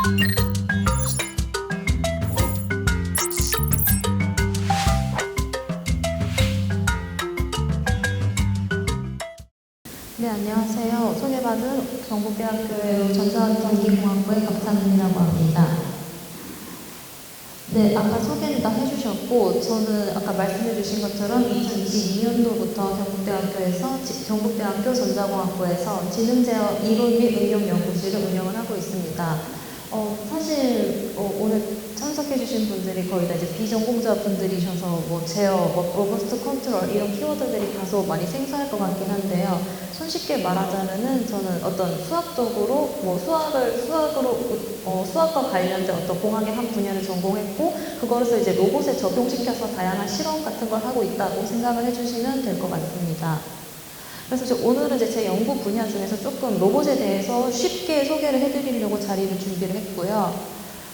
네, 안녕하세요. 소개받은 경북대학교의 전자전기공학부의 박찬은이라고 합니다. 네, 아까 소개는 다 해주셨고, 저는 아까 말씀해주신 것처럼 2022년도부터 경북대학교 전자공학부에서 지능제어 이론 및 응용 연구실을 운영을 하고 있습니다. 사실 오늘 참석해주신 분들이 거의 다 이제 비전공자 분들이셔서 제어, 로버스트 컨트롤 이런 키워드들이 다소 많이 생소할 것 같긴 한데요. 손쉽게 말하자면은 저는 어떤 수학적으로 수학과 관련된 어떤 공학의 한 분야를 전공했고 그거를 이제 로봇에 적용시켜서 다양한 실험 같은 걸 하고 있다고 생각을 해주시면 될 것 같습니다. 그래서 오늘은 제 연구 분야 중에서 조금 로봇에 대해서 쉽게 소개를 해드리려고 자리를 준비를 했고요.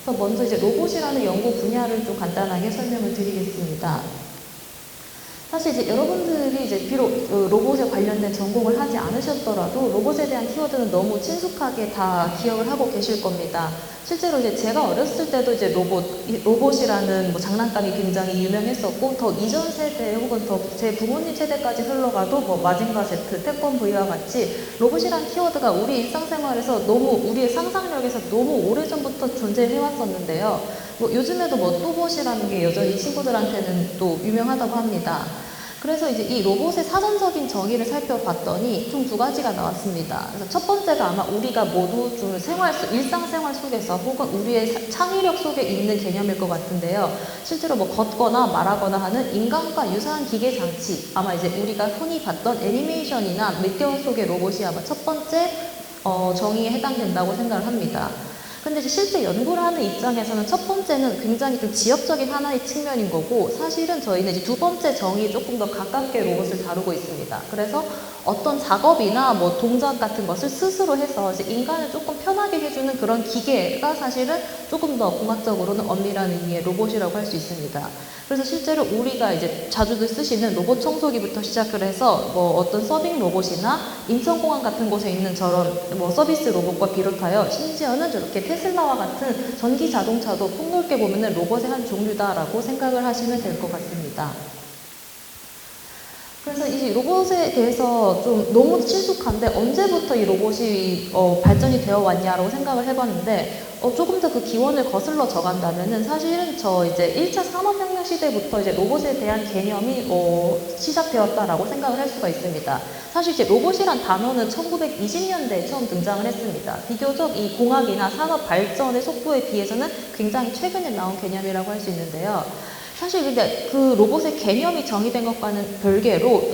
그래서 먼저 이제 로봇이라는 연구 분야를 좀 간단하게 설명을 드리겠습니다. 사실 이제 여러분들이 이제 비록 로봇에 관련된 전공을 하지 않으셨더라도 로봇에 대한 키워드는 너무 친숙하게 다 기억을 하고 계실 겁니다. 실제로 이제 제가 어렸을 때도 이제 로봇이라는 장난감이 굉장히 유명했었고, 더 이전 세대 혹은 더 제 부모님 세대까지 흘러가도 마징가 Z, 태권 V와 같이 로봇이라는 키워드가 우리 일상생활에서 우리의 상상력에서 너무 오래전부터 존재해왔었는데요. 요즘에도 또봇이라는 게 여전히 친구들한테는 또 유명하다고 합니다. 그래서 이제 이 로봇의 사전적인 정의를 살펴봤더니 총 두 가지가 나왔습니다. 그래서 첫 번째가 아마 우리가 모두 좀 일상생활 속에서 혹은 우리의 창의력 속에 있는 개념일 것 같은데요. 실제로 걷거나 말하거나 하는 인간과 유사한 기계 장치, 아마 이제 우리가 흔히 봤던 애니메이션이나 미디어 속의 로봇이 아마 첫 번째 정의에 해당된다고 생각을 합니다. 근데 이제 실제 연구를 하는 입장에서는 첫 번째는 굉장히 좀 지역적인 하나의 측면인 거고, 사실은 저희는 이제 두 번째 정의에 조금 더 가깝게 로봇을 다루고 있습니다. 그래서 어떤 작업이나 동작 같은 것을 스스로 해서 이제 인간을 조금 편하게 해주는 그런 기계가 사실은 조금 더 공학적으로는 엄밀한 의미의 로봇이라고 할 수 있습니다. 그래서 실제로 우리가 이제 자주들 쓰시는 로봇 청소기부터 시작을 해서 어떤 서빙 로봇이나 인천공항 같은 곳에 있는 저런 서비스 로봇과 비롯하여 심지어는 저렇게 테슬라와 같은 전기 자동차도 폭넓게 보면은 로봇의 한 종류다라고 생각을 하시면 될 것 같습니다. 그래서 이 로봇에 대해서 좀 너무 친숙한데 언제부터 이 로봇이 발전이 되어 왔냐라고 생각을 해봤는데 조금 더 그 기원을 거슬러 저간다면은 사실은 이제 1차 산업혁명 시대부터 이제 로봇에 대한 개념이 시작되었다라고 생각을 할 수가 있습니다. 사실 이제 로봇이란 단어는 1920년대에 처음 등장을 했습니다. 비교적 이 공학이나 산업 발전의 속도에 비해서는 굉장히 최근에 나온 개념이라고 할 수 있는데요. 사실 근데 그 로봇의 개념이 정의된 것과는 별개로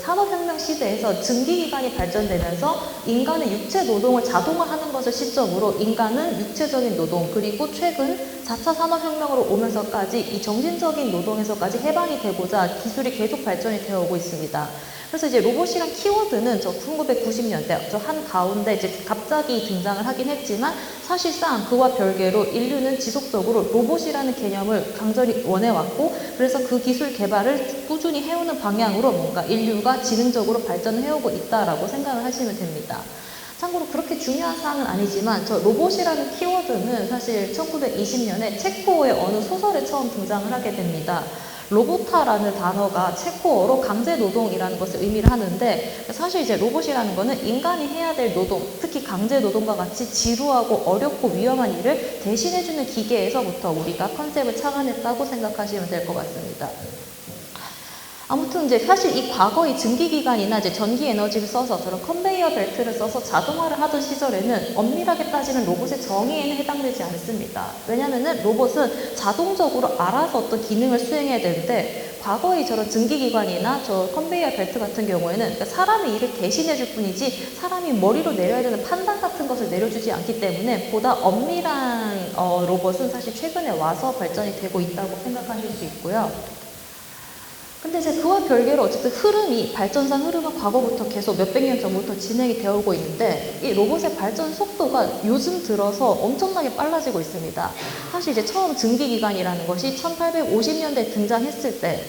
산업혁명 시대에서 증기기관이 발전되면서 인간의 육체 노동을 자동화하는 것을 시점으로 인간은 육체적인 노동, 그리고 최근 4차 산업혁명으로 오면서까지 이 정신적인 노동에서까지 해방이 되고자 기술이 계속 발전이 되어 오고 있습니다. 그래서 이제 로봇이란 키워드는 1990년대 한가운데 이제 갑자기 등장을 하긴 했지만 사실상 그와 별개로 인류는 지속적으로 로봇이라는 개념을 강절히 원해왔고, 그래서 그 기술 개발을 꾸준히 해오는 방향으로 뭔가 인류가 지능적으로 발전해오고 있다라고 생각을 하시면 됩니다. 참고로 그렇게 중요한 사항은 아니지만 로봇이라는 키워드는 사실 1920년에 체코어의 어느 소설에 처음 등장을 하게 됩니다. 로보타라는 단어가 체코어로 강제노동이라는 것을 의미를 하는데, 사실 이제 로봇이라는 거는 인간이 해야 될 노동, 특히 강제노동과 같이 지루하고 어렵고 위험한 일을 대신해주는 기계에서부터 우리가 컨셉을 착안했다고 생각하시면 될 것 같습니다. 아무튼 이제 사실 이 과거의 증기기관이나 이제 전기 에너지를 써서 저런 컨베이어 벨트를 써서 자동화를 하던 시절에는 엄밀하게 따지면 로봇의 정의에는 해당되지 않습니다. 왜냐면은 로봇은 자동적으로 알아서 어떤 기능을 수행해야 되는데, 과거의 저런 증기기관이나 저 컨베이어 벨트 같은 경우에는 사람의 일을 대신해 줄 뿐이지 사람이 머리로 내려야 되는 판단 같은 것을 내려주지 않기 때문에 보다 엄밀한 로봇은 사실 최근에 와서 발전이 되고 있다고 생각하실 수 있고요. 근데 이제 그와 별개로 어쨌든 발전상 흐름은 과거부터 계속 몇백 년 전부터 진행이 되어 오고 있는데, 이 로봇의 발전 속도가 요즘 들어서 엄청나게 빨라지고 있습니다. 사실 이제 처음 증기기관이라는 것이 1850년대에 등장했을 때,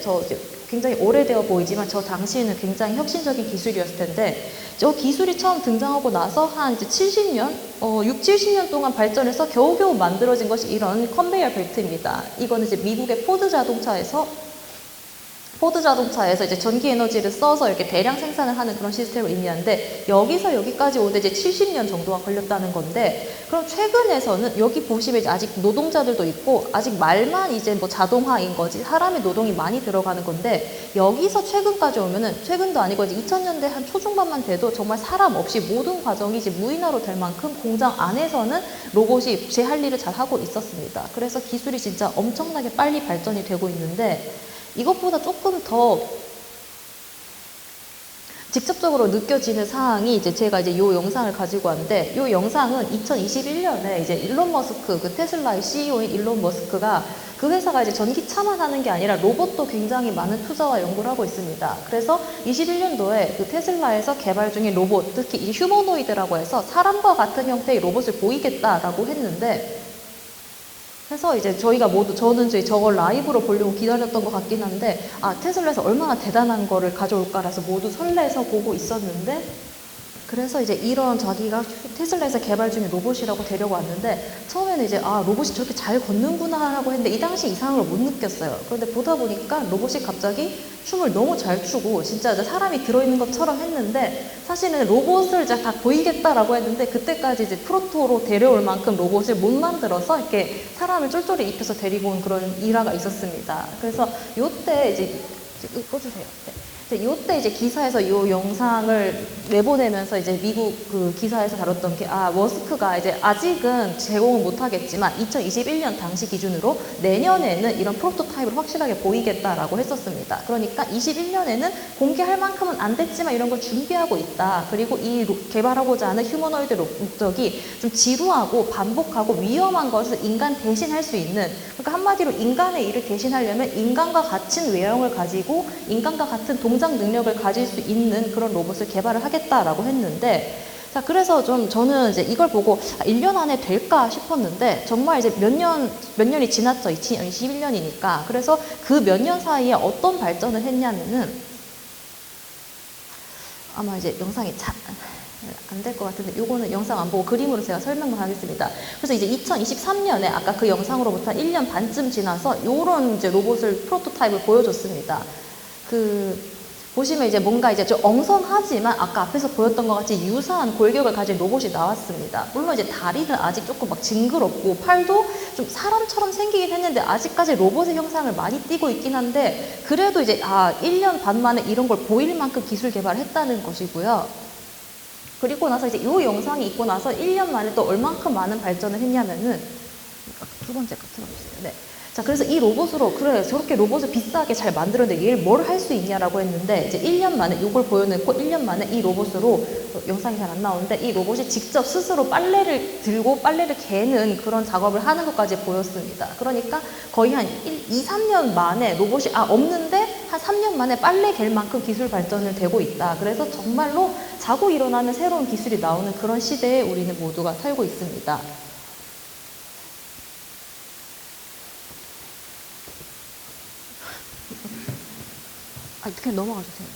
굉장히 오래되어 보이지만 저 당시에는 굉장히 혁신적인 기술이었을 텐데 저 기술이 처음 등장하고 나서 한 이제 70년, 6, 70년 동안 발전해서 겨우겨우 만들어진 것이 이런 컨베이어 벨트입니다. 이거는 이제 미국의 포드 자동차에서 이제 전기 에너지를 써서 이렇게 대량 생산을 하는 그런 시스템을 의미하는데 여기서 여기까지 오는데 이제 70년 정도가 걸렸다는 건데 그럼 최근에서는 여기 보시면 이제 아직 노동자들도 있고 아직 말만 이제 뭐 자동화인 거지 사람의 노동이 많이 들어가는 건데 여기서 최근까지 오면은 최근도 아니고 이제 2000년대 한 초중반만 돼도 정말 사람 없이 모든 과정이 이제 무인화로 될 만큼 공장 안에서는 로봇이 제 할 일을 잘 하고 있었습니다. 그래서 기술이 진짜 엄청나게 빨리 발전이 되고 있는데 이것보다 조금 더 직접적으로 느껴지는 사항이 이제 제가 이제 요 영상을 가지고 왔는데 요 영상은 2021년에 이제 일론 머스크 그 테슬라의 CEO인 일론 머스크가 그 회사가 이제 전기차만 하는 게 아니라 로봇도 굉장히 많은 투자와 연구를 하고 있습니다. 그래서 21년도에 그 테슬라에서 개발 중인 로봇, 특히 이 휴머노이드라고 해서 사람과 같은 형태의 로봇을 보이겠다라고 했는데 그래서 이제 저희가 모두 저는 이제 저걸 라이브로 보려고 기다렸던 것 같긴 한데 테슬라에서 얼마나 대단한 거를 가져올까라서 모두 설레서 보고 있었는데 그래서 이제 이런 자기가 테슬라에서 개발 중인 로봇이라고 데려고 왔는데 처음에는 이제 로봇이 저렇게 잘 걷는구나 라고 했는데 이 당시 이상한 걸 못 느꼈어요. 그런데 보다 보니까 로봇이 갑자기 춤을 너무 잘 추고 진짜 사람이 들어있는 것처럼 했는데 사실은 로봇을 이제 다 보이겠다라고 했는데 그때까지 이제 프로토로 데려올 만큼 로봇을 못 만들어서 이렇게 사람을 쫄쫄이 입혀서 데리고 온 그런 일화가 있었습니다. 그래서 요때 이제 꺼주세요. 네. 요때 이제 기사에서 요 영상을 내보내면서 이제 미국 그 기사에서 다뤘던 게 머스크가 이제 아직은 제공은 못하겠지만 2021년 당시 기준으로 내년에는 이런 프로토타입을 확실하게 보이겠다라고 했었습니다. 그러니까 21년에는 공개할 만큼은 안 됐지만 이런 걸 준비하고 있다. 그리고 이 개발하고자 하는 휴머노이드 목적이 좀 지루하고 반복하고 위험한 것을 인간 대신 할 수 있는 그러니까 한마디로 인간의 일을 대신하려면 인간과 같은 외형을 가지고 인간과 같은 동작 능력을 가질 수 있는 그런 로봇을 개발을 하겠다라고 했는데 자 그래서 좀 저는 이제 이걸 보고 1년 안에 될까 싶었는데 정말 이제 몇 년이 지났죠. 2021년이니까 그래서 그 몇 년 사이에 어떤 발전을 했냐면은 아마 이제 영상이 안 될 것 같은데 요거는 영상 안 보고 그림으로 제가 설명을 하겠습니다. 그래서 이제 2023년에 아까 그 영상으로부터 1년 반쯤 지나서 요런 이제 로봇을 프로토타입을 보여줬습니다. 보시면 이제 뭔가 이제 좀 엉성하지만 아까 앞에서 보였던 것 같이 유사한 골격을 가진 로봇이 나왔습니다. 물론 이제 다리는 아직 조금 막 징그럽고 팔도 좀 사람처럼 생기긴 했는데 아직까지 로봇의 형상을 많이 띠고 있긴 한데 그래도 이제 1년 반 만에 이런 걸 보일 만큼 기술 개발을 했다는 것이고요. 그리고 나서 이제 이 영상이 있고 나서 1년 만에 또 얼만큼 많은 발전을 했냐면은 두 번째 거 틀어주세요. 네. 자, 그래서 이 로봇으로, 그래, 저렇게 로봇을 비싸게 잘 만들었는데 얘를 뭘 할 수 있냐라고 했는데, 이제 1년 만에, 이걸 보여놓고 1년 만에 이 로봇으로, 영상이 잘 안 나오는데, 이 로봇이 직접 스스로 빨래를 들고 빨래를 개는 그런 작업을 하는 것까지 보였습니다. 그러니까 거의 한 2, 3년 만에 로봇이, 없는데, 한 3년 만에 빨래 갤 만큼 기술 발전을 되고 있다. 그래서 정말로 자고 일어나는 새로운 기술이 나오는 그런 시대에 우리는 모두가 살고 있습니다. 그냥 넘어가 주세요.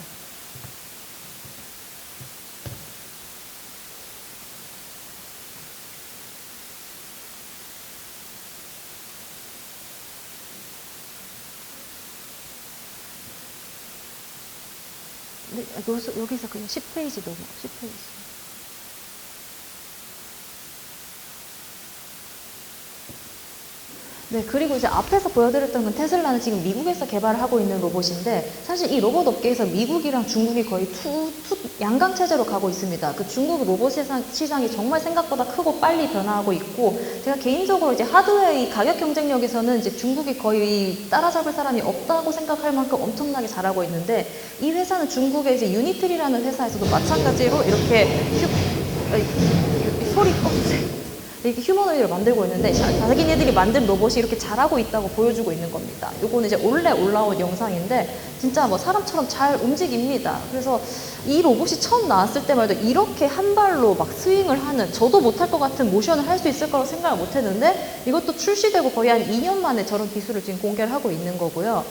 네, 여기서 그냥 10페이지 넘어가, 10페이지. 네, 그리고 이제 앞에서 보여드렸던 건 테슬라는 지금 미국에서 개발을 하고 있는 로봇인데 사실 이 로봇 업계에서 미국이랑 중국이 거의 양강 체제로 가고 있습니다. 그 중국 로봇 시장이 정말 생각보다 크고 빨리 변화하고 있고 제가 개인적으로 이제 하드웨어의 가격 경쟁력에서는 이제 중국이 거의 따라잡을 사람이 없다고 생각할 만큼 엄청나게 잘하고 있는데 이 회사는 중국의 이제 유니트리라는 회사에서도 마찬가지로 이렇게 소리 꺼주세요. 이렇게 휴머노이드를 만들고 있는데 자기네들이 만든 로봇이 이렇게 잘하고 있다고 보여주고 있는 겁니다. 요거는 이제 올라온 영상인데 진짜 뭐 사람처럼 잘 움직입니다. 그래서 이 로봇이 처음 나왔을 때만 해도 이렇게 한 발로 막 스윙을 하는, 저도 못할 것 같은 모션을 할 수 있을 거라고 생각을 못 했는데, 이것도 출시되고 거의 한 2년 만에 저런 기술을 지금 공개를 하고 있는 거고요.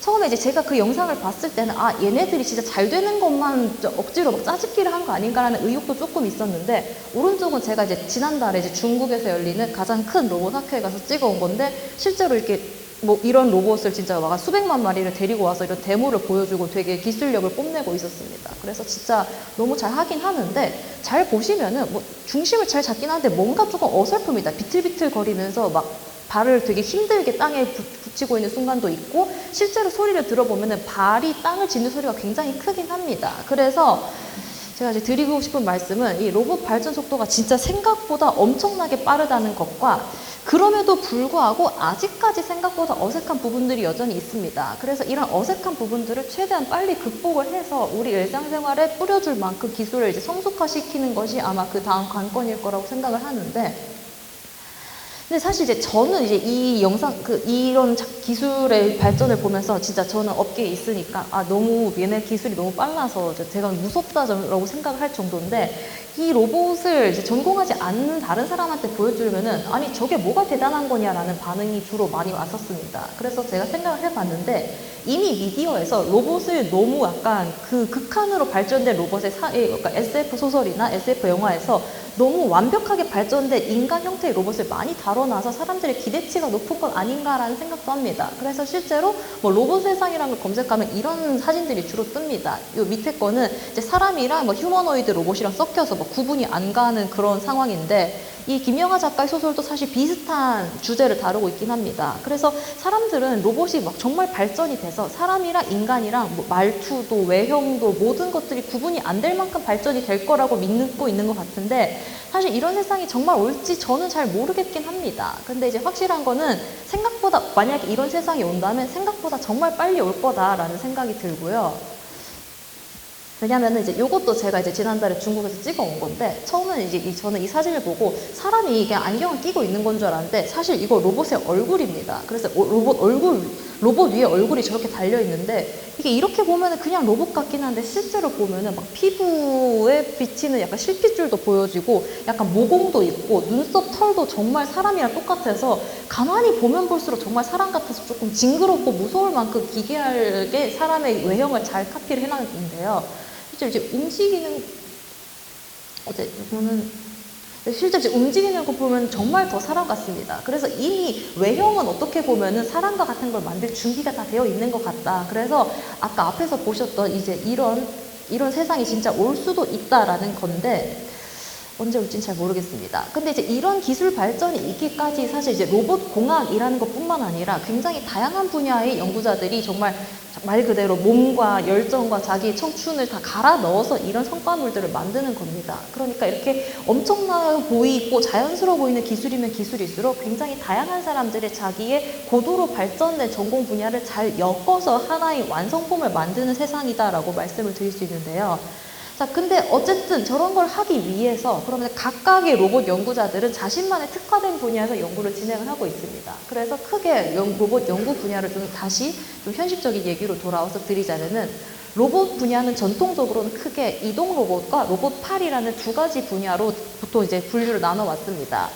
처음에 이제 제가 그 영상을 봤을 때는 얘네들이 진짜 잘 되는 것만 억지로 막 짜집기를 한 거 아닌가라는 의혹도 조금 있었는데, 오른쪽은 제가 이제 지난달에 이제 중국에서 열리는 가장 큰 로봇 학회에 가서 찍어온 건데, 실제로 이렇게 뭐 이런 로봇을 진짜 막 수백만 마리를 데리고 와서 이런 데모를 보여주고 되게 기술력을 뽐내고 있었습니다. 그래서 진짜 너무 잘 하긴 하는데, 잘 보시면은 뭐 중심을 잘 잡긴 하는데 뭔가 조금 어설픕니다. 비틀비틀 거리면서 막 발을 되게 힘들게 땅에 붙이고 있는 순간도 있고, 실제로 소리를 들어보면은 발이 땅을 짚는 소리가 굉장히 크긴 합니다. 그래서 제가 이제 드리고 싶은 말씀은, 이 로봇 발전 속도가 진짜 생각보다 엄청나게 빠르다는 것과, 그럼에도 불구하고 아직까지 생각보다 어색한 부분들이 여전히 있습니다. 그래서 이런 어색한 부분들을 최대한 빨리 극복을 해서 우리 일상생활에 뿌려줄 만큼 기술을 이제 성숙화시키는 것이 아마 그 다음 관건일 거라고 생각을 하는데, 근데 사실 이제 저는 이제 이 영상, 이런 기술의 발전을 보면서 진짜 저는 업계에 있으니까, 너무 얘네 기술이 너무 빨라서 제가 무섭다라고 생각을 할 정도인데, 이 로봇을 이제 전공하지 않는 다른 사람한테 보여주면은, 아니, 저게 뭐가 대단한 거냐라는 반응이 주로 많이 왔었습니다. 그래서 제가 생각을 해봤는데, 이미 미디어에서 로봇을 너무 약간 그 극한으로 발전된 로봇의 그러니까 SF 소설이나 SF 영화에서 너무 완벽하게 발전된 인간 형태의 로봇을 많이 다뤄놔서 사람들의 기대치가 높은 건 아닌가라는 생각도 합니다. 그래서 실제로 뭐 로봇 세상이라는 걸 검색하면 이런 사진들이 주로 뜹니다. 요 밑에 거는 이제 사람이랑 뭐 휴머노이드 로봇이랑 섞여서 뭐 구분이 안 가는 그런 상황인데, 이 김영하 작가의 소설도 사실 비슷한 주제를 다루고 있긴 합니다. 그래서 사람들은 로봇이 막 정말 발전이 돼서 사람이랑 인간이랑 뭐 말투도 외형도 모든 것들이 구분이 안 될 만큼 발전이 될 거라고 믿고 있는 것 같은데, 사실 이런 세상이 정말 올지 저는 잘 모르겠긴 합니다. 근데 이제 확실한 거는, 생각보다 만약에 이런 세상이 온다면 생각보다 정말 빨리 올 거다라는 생각이 들고요. 왜냐면은 이제 요것도 제가 이제 지난달에 중국에서 찍어 온 건데, 처음에는 이제 저는 이 사진을 보고 사람이 그냥 안경을 끼고 있는 건 줄 알았는데, 사실 이거 로봇의 얼굴입니다. 그래서 로봇 위에 얼굴이 저렇게 달려 있는데, 이게 이렇게 보면은 그냥 로봇 같긴 한데, 실제로 보면은 막 피부에 비치는 약간 실핏줄도 보여지고, 약간 모공도 있고, 눈썹 털도 정말 사람이랑 똑같아서, 가만히 보면 볼수록 정말 사람 같아서 조금 징그럽고 무서울 만큼 기괴하게 사람의 외형을 잘 카피를 해놨는데요. 실제 이제 움직이는, 실제 이제 움직이는 거 보면 정말 더 사람 같습니다. 그래서 이미 외형은 어떻게 보면은 사람과 같은 걸 만들 준비가 다 되어 있는 것 같다. 그래서 아까 앞에서 보셨던 이제 이런 세상이 진짜 올 수도 있다라는 건데, 언제 올지는 잘 모르겠습니다. 근데 이제 이런 기술 발전이 있기까지 사실 이제 로봇 공학이라는 것뿐만 아니라 굉장히 다양한 분야의 연구자들이 정말 말 그대로 몸과 열정과 자기의 청춘을 다 갈아 넣어서 이런 성과물들을 만드는 겁니다. 그러니까 이렇게 엄청나 보이고 자연스러워 보이는 기술이면 기술일수록 굉장히 다양한 사람들이 자기의 고도로 발전된 전공 분야를 잘 엮어서 하나의 완성품을 만드는 세상이다라고 말씀을 드릴 수 있는데요. 자, 근데 어쨌든 저런 걸 하기 위해서 그러면 각각의 로봇 연구자들은 자신만의 특화된 분야에서 연구를 진행을 하고 있습니다. 그래서 크게 로봇 연구 분야를 좀 다시 좀 현실적인 얘기로 돌아와서 드리자면은, 로봇 분야는 전통적으로는 크게 이동 로봇과 로봇팔이라는 두 가지 분야로 보통 이제 분류를 나눠 왔습니다.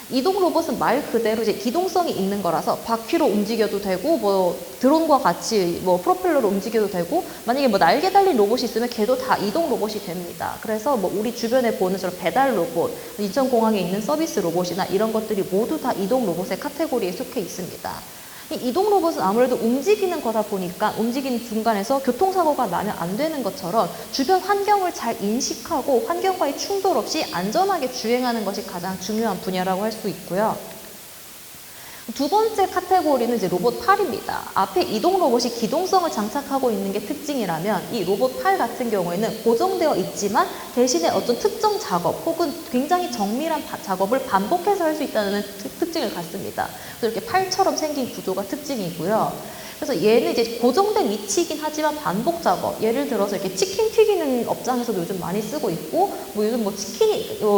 이동 로봇은 말 그대로 이제 기동성이 있는 거라서 바퀴로 움직여도 되고, 뭐 드론과 같이 뭐 프로펠러로 움직여도 되고, 만약에 뭐 날개 달린 로봇이 있으면 걔도 다 이동 로봇이 됩니다. 그래서 뭐 우리 주변에 보는 저런 배달 로봇, 인천공항에 있는 서비스 로봇이나 이런 것들이 모두 다 이동 로봇의 카테고리에 속해 있습니다. 이 이동 로봇은 아무래도 움직이는 거다 보니까 움직이는 중간에서 교통사고가 나면 안 되는 것처럼 주변 환경을 잘 인식하고 환경과의 충돌 없이 안전하게 주행하는 것이 가장 중요한 분야라고 할 수 있고요. 두 번째 카테고리는 이제 로봇팔입니다. 앞에 이동 로봇이 기동성을 장착하고 있는 게 특징이라면, 이 로봇팔 같은 경우에는 고정되어 있지만 대신에 어떤 특정 작업 혹은 굉장히 정밀한 작업을 반복해서 할 수 있다는 특징을 갖습니다. 그래서 이렇게 팔처럼 생긴 구조가 특징이고요. 그래서 얘는 이제 고정된 위치이긴 하지만 반복 작업, 예를 들어서 이렇게 치킨 튀기는 업장에서도 요즘 많이 쓰고 있고, 뭐 요즘 뭐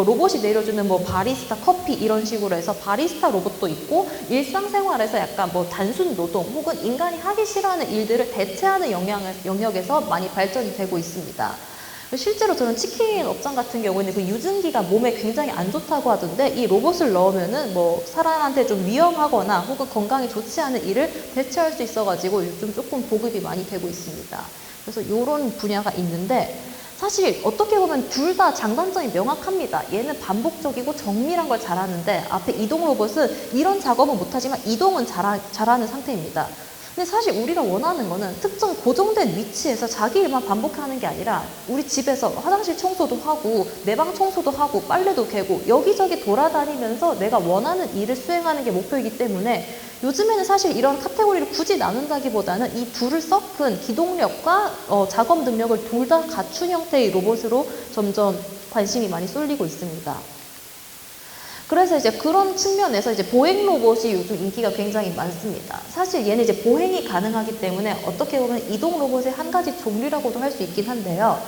로봇이 내려주는 뭐 바리스타 커피 이런 식으로 해서 바리스타 로봇도 있고, 일상생활에서 약간 뭐 단순 노동 혹은 인간이 하기 싫어하는 일들을 대체하는 영역에서 많이 발전이 되고 있습니다. 실제로 저는 치킨 업장 같은 경우에는 그 유증기가 몸에 굉장히 안 좋다고 하던데 이 로봇을 넣으면은 뭐 사람한테 좀 위험하거나 혹은 건강에 좋지 않은 일을 대체할 수 있어가지고 요즘 조금 보급이 많이 되고 있습니다. 그래서 이런 분야가 있는데 사실 어떻게 보면 둘 다 장단점이 명확합니다. 얘는 반복적이고 정밀한 걸 잘하는데 앞에 이동 로봇은 이런 작업은 못하지만 이동은 잘하는 상태입니다. 근데 사실 우리가 원하는 거는 특정 고정된 위치에서 자기 일만 반복하는 게 아니라 우리 집에서 화장실 청소도 하고 내 방 청소도 하고 빨래도 개고 여기저기 돌아다니면서 내가 원하는 일을 수행하는 게 목표이기 때문에 요즘에는 사실 이런 카테고리를 굳이 나눈다기보다는 이 둘을 섞은 기동력과 작업 능력을 둘 다 갖춘 형태의 로봇으로 점점 관심이 많이 쏠리고 있습니다. 그래서 이제 그런 측면에서 이제 보행 로봇이 요즘 인기가 굉장히 많습니다. 사실 얘는 이제 보행이 가능하기 때문에 어떻게 보면 이동 로봇의 한 가지 종류라고도 할 수 있긴 한데요.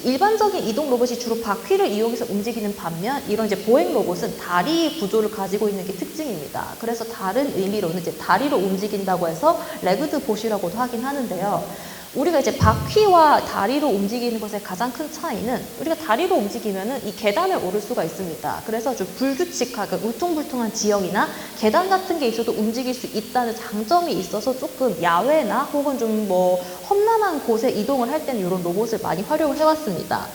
일반적인 이동 로봇이 주로 바퀴를 이용해서 움직이는 반면 이런 이제 보행 로봇은 다리 구조를 가지고 있는 게 특징입니다. 그래서 다른 의미로는 이제 다리로 움직인다고 해서 레그드 봇이라고도 하긴 하는데요. 우리가 이제 바퀴와 다리로 움직이는 것의 가장 큰 차이는 우리가 다리로 움직이면은 이 계단을 오를 수가 있습니다. 그래서 좀 불규칙하게 울퉁불퉁한 지형이나 계단 같은 게 있어도 움직일 수 있다는 장점이 있어서 조금 야외나 혹은 좀 뭐 험난한 곳에 이동을 할 때는 이런 로봇을 많이 활용을 해왔습니다.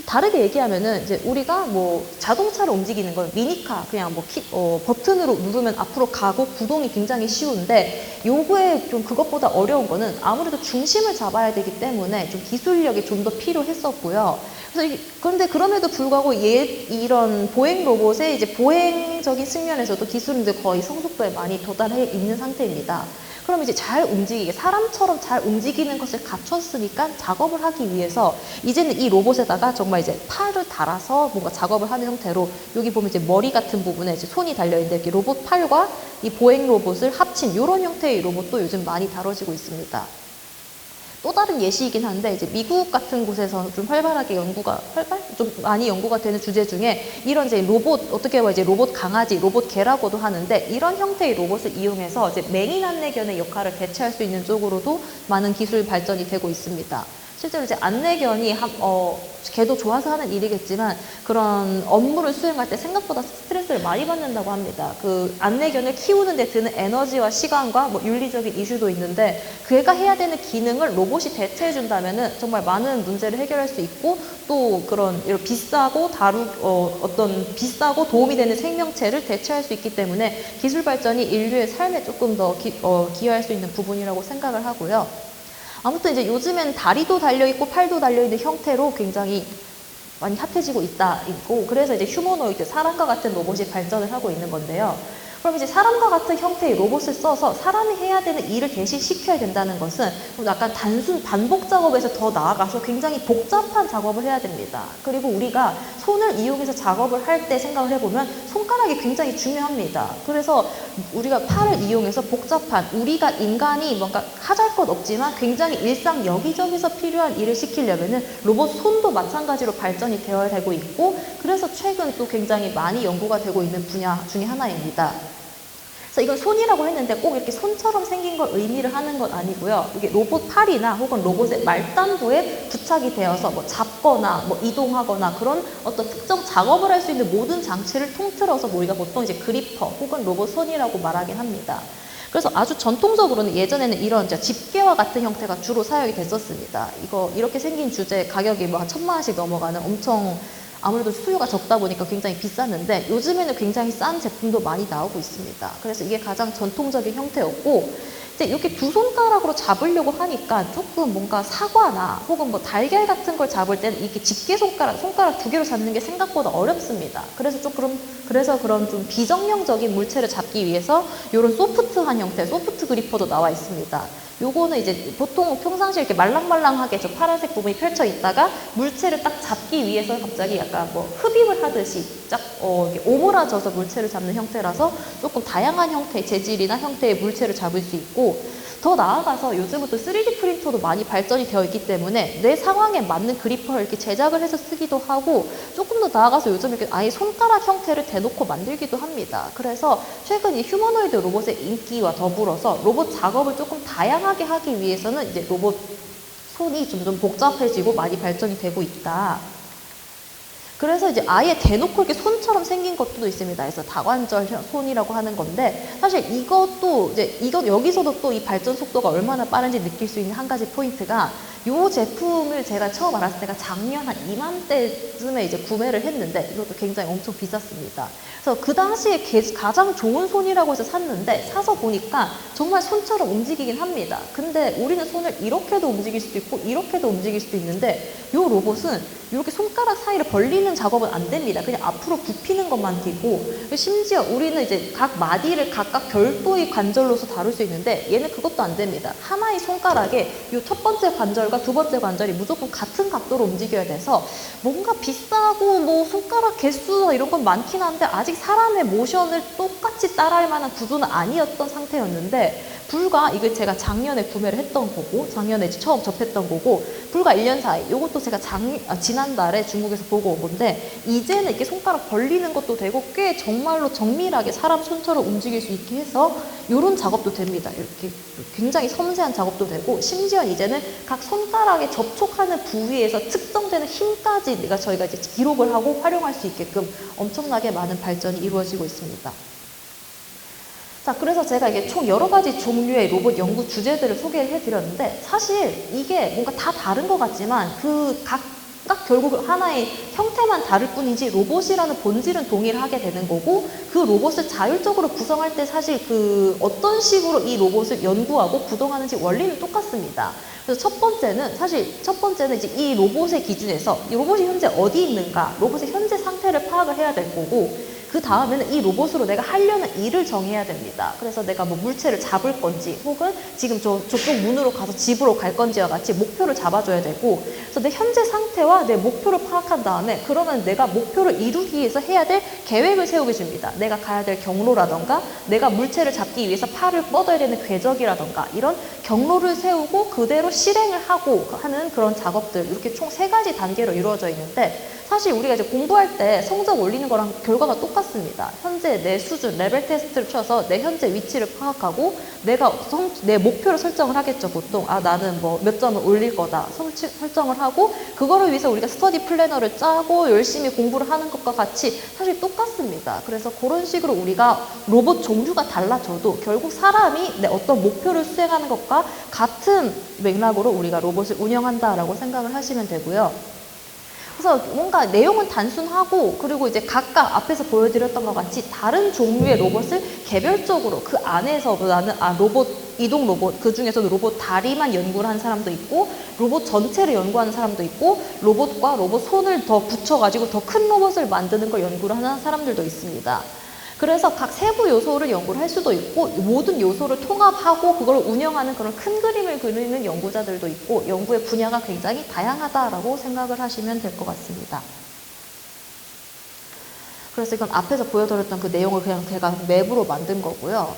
다르게 얘기하면은 이제 우리가 뭐 자동차를 움직이는 건 미니카 그냥 뭐 버튼으로 누르면 앞으로 가고 구동이 굉장히 쉬운데 요거에 좀 그것보다 어려운 거는 아무래도 중심을 잡아야 되기 때문에 좀 기술력이 좀 더 필요했었고요. 그래서 그런데 그럼에도 불구하고 이런 보행 로봇의 이제 보행적인 측면에서도 기술은 이제 거의 성숙도에 많이 도달해 있는 상태입니다. 그럼 이제 잘 움직이게 사람처럼 잘 움직이는 것을 갖췄으니까 작업을 하기 위해서 이제는 이 로봇에다가 정말 이제 팔을 달아서 뭔가 작업을 하는 형태로 여기 보면 이제 머리 같은 부분에 이제 손이 달려 있는데 이렇게 로봇 팔과 이 보행 로봇을 합친 이런 형태의 로봇도 요즘 많이 다뤄지고 있습니다. 또 다른 예시이긴 한데 이제 미국 같은 곳에서 좀 활발하게 좀 많이 연구가 되는 주제 중에 이런 이제 로봇 어떻게 보면 이제 로봇 강아지, 로봇 개라고도 하는데 이런 형태의 로봇을 이용해서 이제 맹인 안내견의 역할을 대체할 수 있는 쪽으로도 많은 기술 발전이 되고 있습니다. 실제로 이제 안내견이 걔도 좋아서 하는 일이겠지만 그런 업무를 수행할 때 생각보다 스트레스를 많이 받는다고 합니다. 그 안내견을 키우는 데 드는 에너지와 시간과 뭐 윤리적인 이슈도 있는데 걔가 해야 되는 기능을 로봇이 대체해 준다면은 정말 많은 문제를 해결할 수 있고 또 그런 이런 비싸고 비싸고 도움이 되는 생명체를 대체할 수 있기 때문에 기술 발전이 인류의 삶에 조금 더 기여할 수 있는 부분이라고 생각을 하고요. 아무튼 이제 요즘엔 다리도 달려있고 팔도 달려있는 형태로 굉장히 많이 핫해지고 있고 그래서 이제 휴머노이드, 사람과 같은 로봇이 발전을 하고 있는 건데요. 그럼 이제 사람과 같은 형태의 로봇을 써서 사람이 해야 되는 일을 대신 시켜야 된다는 것은 약간 단순 반복 작업에서 더 나아가서 굉장히 복잡한 작업을 해야 됩니다. 그리고 우리가 손을 이용해서 작업을 할 때 생각을 해보면 손가락이 굉장히 중요합니다. 그래서 우리가 팔을 이용해서 복잡한 우리가 인간이 뭔가 하잘 것 없지만 굉장히 일상 여기저기서 필요한 일을 시키려면은 로봇 손도 마찬가지로 발전이 되어야 되고 있고 그래서 최근 또 굉장히 많이 연구가 되고 있는 분야 중에 하나입니다. 그래서 이건 손이라고 했는데 꼭 이렇게 손처럼 생긴 걸 의미를 하는 건 아니고요. 이게 로봇 팔이나 혹은 로봇의 말단부에 부착이 되어서 뭐 잡거나 뭐 이동하거나 그런 어떤 특정 작업을 할 수 있는 모든 장치를 통틀어서 우리가 보통 이제 그리퍼 혹은 로봇 손이라고 말하긴 합니다. 그래서 아주 전통적으로는 예전에는 이런 집게와 같은 형태가 주로 사용이 됐었습니다. 이렇게 생긴 주제 가격이 뭐 한 1,000만 원씩 넘어가는 엄청 아무래도 수요가 적다 보니까 굉장히 비쌌는데 요즘에는 굉장히 싼 제품도 많이 나오고 있습니다. 그래서 이게 가장 전통적인 형태였고 이제 이렇게 두 손가락으로 잡으려고 하니까 조금 뭔가 사과나 혹은 뭐 달걀 같은 걸 잡을 때는 이렇게 집게 손가락 두 개로 잡는 게 생각보다 어렵습니다. 그래서 그런 좀 비정형적인 물체를 잡기 위해서 이런 소프트한 형태, 소프트 그리퍼도 나와 있습니다. 요거는 이제 보통 평상시에 이렇게 말랑말랑하게 저 파란색 부분이 펼쳐 있다가 물체를 딱 잡기 위해서 갑자기 약간 뭐 흡입을 하듯이 이렇게 오므라져서 물체를 잡는 형태라서 조금 다양한 형태의 재질이나 형태의 물체를 잡을 수 있고 더 나아가서 요즘은 또 3D 프린터도 많이 발전이 되어 있기 때문에 내 상황에 맞는 그리퍼를 이렇게 제작을 해서 쓰기도 하고 조금 더 나아가서 요즘 이렇게 아예 손가락 형태를 대놓고 만들기도 합니다. 그래서 최근 이 휴머노이드 로봇의 인기와 더불어서 로봇 작업을 조금 다양하게 하기 위해서는 이제 로봇 손이 점점 복잡해지고 많이 발전이 되고 있다. 그래서 이제 아예 대놓고 이렇게 손처럼 생긴 것도 있습니다. 그래서 다관절 손이라고 하는 건데, 사실 이것도 이제 여기서도 또 이 발전 속도가 얼마나 빠른지 느낄 수 있는 한 가지 포인트가, 이 제품을 제가 처음 알았을 때가 작년 한 이맘때쯤에 이제 구매를 했는데, 이것도 굉장히 엄청 비쌌습니다. 그래서 그 당시에 가장 좋은 손이라고 해서 샀는데, 사서 보니까 정말 손처럼 움직이긴 합니다. 근데 우리는 손을 이렇게도 움직일 수도 있고 이렇게도 움직일 수도 있는데, 이 로봇은 이렇게 손가락 사이를 벌리는 작업은 안 됩니다. 그냥 앞으로 굽히는 것만 되고, 심지어 우리는 이제 각 마디를 각각 별도의 관절로서 다룰 수 있는데, 얘는 그것도 안 됩니다. 하나의 손가락에 이 첫 번째 관절과 두 번째 관절이 무조건 같은 각도로 움직여야 돼서, 뭔가 비싸고 뭐 손가락 개수 이런 건 많긴 한데 아직 사람의 모션을 똑같이 따라할 만한 구조는 아니었던 상태였는데, 불과 이게 제가 작년에 구매를 했던 거고, 작년에 처음 접했던 거고, 불과 1년 사이, 이것도 제가 지난달에 중국에서 보고 온 건데, 이제는 이렇게 손가락 벌리는 것도 되고, 꽤 정말로 정밀하게 사람 손처럼 움직일 수 있게 해서 이런 작업도 됩니다. 이렇게 굉장히 섬세한 작업도 되고, 심지어 이제는 각 손가락에 접촉하는 부위에서 특정되는 힘까지 저희가 이제 기록을 하고 활용할 수 있게끔 엄청나게 많은 발전이 이루어지고 있습니다. 자, 그래서 제가 이게 총 여러 가지 종류의 로봇 연구 주제들을 소개를 해드렸는데, 사실 이게 뭔가 다 다른 것 같지만 각각 결국 하나의 형태만 다를 뿐이지 로봇이라는 본질은 동일하게 되는 거고, 그 로봇을 자율적으로 구성할 때 사실 그 어떤 식으로 이 로봇을 연구하고 구동하는지 원리는 똑같습니다. 그래서 첫 번째는 이제 이 로봇의 기준에서 이 로봇이 현재 어디 있는가, 로봇의 현재 상태를 파악을 해야 될 거고, 그 다음에는 이 로봇으로 내가 하려는 일을 정해야 됩니다. 그래서 내가 뭐 물체를 잡을 건지, 혹은 지금 저쪽 문으로 가서 집으로 갈 건지와 같이 목표를 잡아줘야 되고, 그래서 내 현재 상태와 내 목표를 파악한 다음에, 그러면 내가 목표를 이루기 위해서 해야 될 계획을 세우게 줍니다. 내가 가야 될 경로라던가, 내가 물체를 잡기 위해서 팔을 뻗어야 되는 궤적이라던가, 이런 경로를 세우고 그대로 실행을 하고 하는 그런 작업들, 이렇게 총 3가지 단계로 이루어져 있는데, 사실 우리가 이제 공부할 때 성적 올리는 거랑 결과가 똑같습니다. 현재 내 수준, 레벨 테스트를 쳐서 내 현재 위치를 파악하고, 내 목표를 설정을 하겠죠, 보통. 아, 나는 뭐 몇 점을 올릴 거다 설정을 하고, 그거를 위해서 우리가 스터디 플래너를 짜고 열심히 공부를 하는 것과 같이 사실 똑같습니다. 그래서 그런 식으로 우리가 로봇 종류가 달라져도 결국 사람이 내 어떤 목표를 수행하는 것과 같은 맥락으로 우리가 로봇을 운영한다라고 생각을 하시면 되고요. 그래서 뭔가 내용은 단순하고, 그리고 이제 각각 앞에서 보여드렸던 것 같이 다른 종류의 로봇을 개별적으로 그 안에서 나는 이동 로봇, 그 중에서도 로봇 다리만 연구를 한 사람도 있고, 로봇 전체를 연구하는 사람도 있고, 로봇과 로봇 손을 더 붙여가지고 더 큰 로봇을 만드는 걸 연구를 하는 사람들도 있습니다. 그래서 각 세부 요소를 연구를 할 수도 있고, 모든 요소를 통합하고 그걸 운영하는 그런 큰 그림을 그리는 연구자들도 있고, 연구의 분야가 굉장히 다양하다라고 생각을 하시면 될 것 같습니다. 그래서 이건 앞에서 보여드렸던 그 내용을 그냥 제가 맵으로 만든 거고요.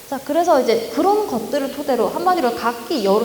자, 그래서 이제 그런 것들을 토대로 한마디로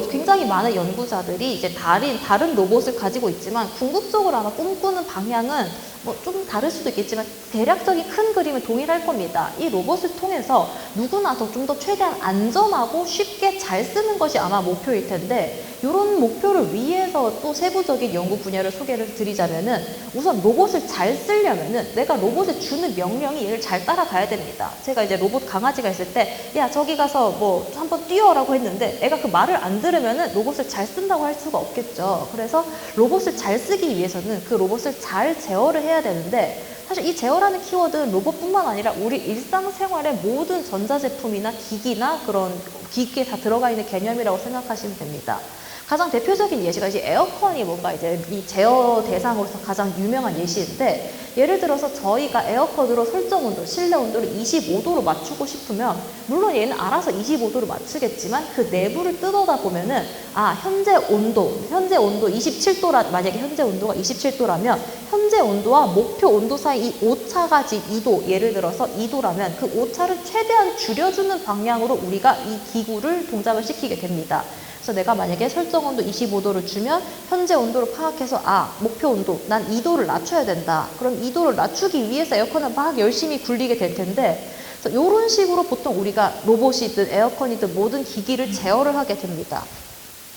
굉장히 많은 연구자들이 이제 다른 로봇을 가지고 있지만, 궁극적으로 아마 꿈꾸는 방향은 뭐 좀 다를 수도 있겠지만 대략적인 큰 그림은 동일할 겁니다. 이 로봇을 통해서 누구나 좀 더 최대한 안전하고 쉽게 잘 쓰는 것이 아마 목표일 텐데, 이런 목표를 위해서 또 세부적인 연구 분야를 소개를 드리자면은, 우선 로봇을 잘 쓰려면은 내가 로봇에 주는 명령이 얘를 잘 따라가야 됩니다. 제가 이제 로봇 강아지가 있을 때, 야, 저기 가서 뭐 한번 뛰어라고 했는데 애가 그 말을 안 들으면은 로봇을 잘 쓴다고 할 수가 없겠죠. 그래서 로봇을 잘 쓰기 위해서는 그 로봇을 잘 제어를 해야 되는데, 사실 이 제어라는 키워드는 로봇뿐만 아니라 우리 일상생활의 모든 전자제품이나 기기나 그런 기기에 다 들어가 있는 개념이라고 생각하시면 됩니다. 가장 대표적인 예시가 이제 에어컨이 뭔가 이제 이 제어 대상으로서 가장 유명한 예시인데, 예를 들어서 저희가 에어컨으로 설정 온도, 실내 온도를 25도로 맞추고 싶으면, 물론 얘는 알아서 25도로 맞추겠지만 그 내부를 뜯어다 보면은, 아, 현재 온도 27도라, 만약에 현재 온도가 27도라면 현재 온도와 목표 온도 사이 이 오차가 2도, 예를 들어서 2도라면 그 오차를 최대한 줄여주는 방향으로 우리가 이 기구를 동작을 시키게 됩니다. 그래서 내가 만약에 설정 온도 25도를 주면 현재 온도를 파악해서, 아, 목표 온도 난 2도를 낮춰야 된다. 그럼 2도를 낮추기 위해서 에어컨을 막 열심히 굴리게 될 텐데, 그래서 이런 식으로 보통 우리가 로봇이든 에어컨이든 모든 기기를 제어를 하게 됩니다.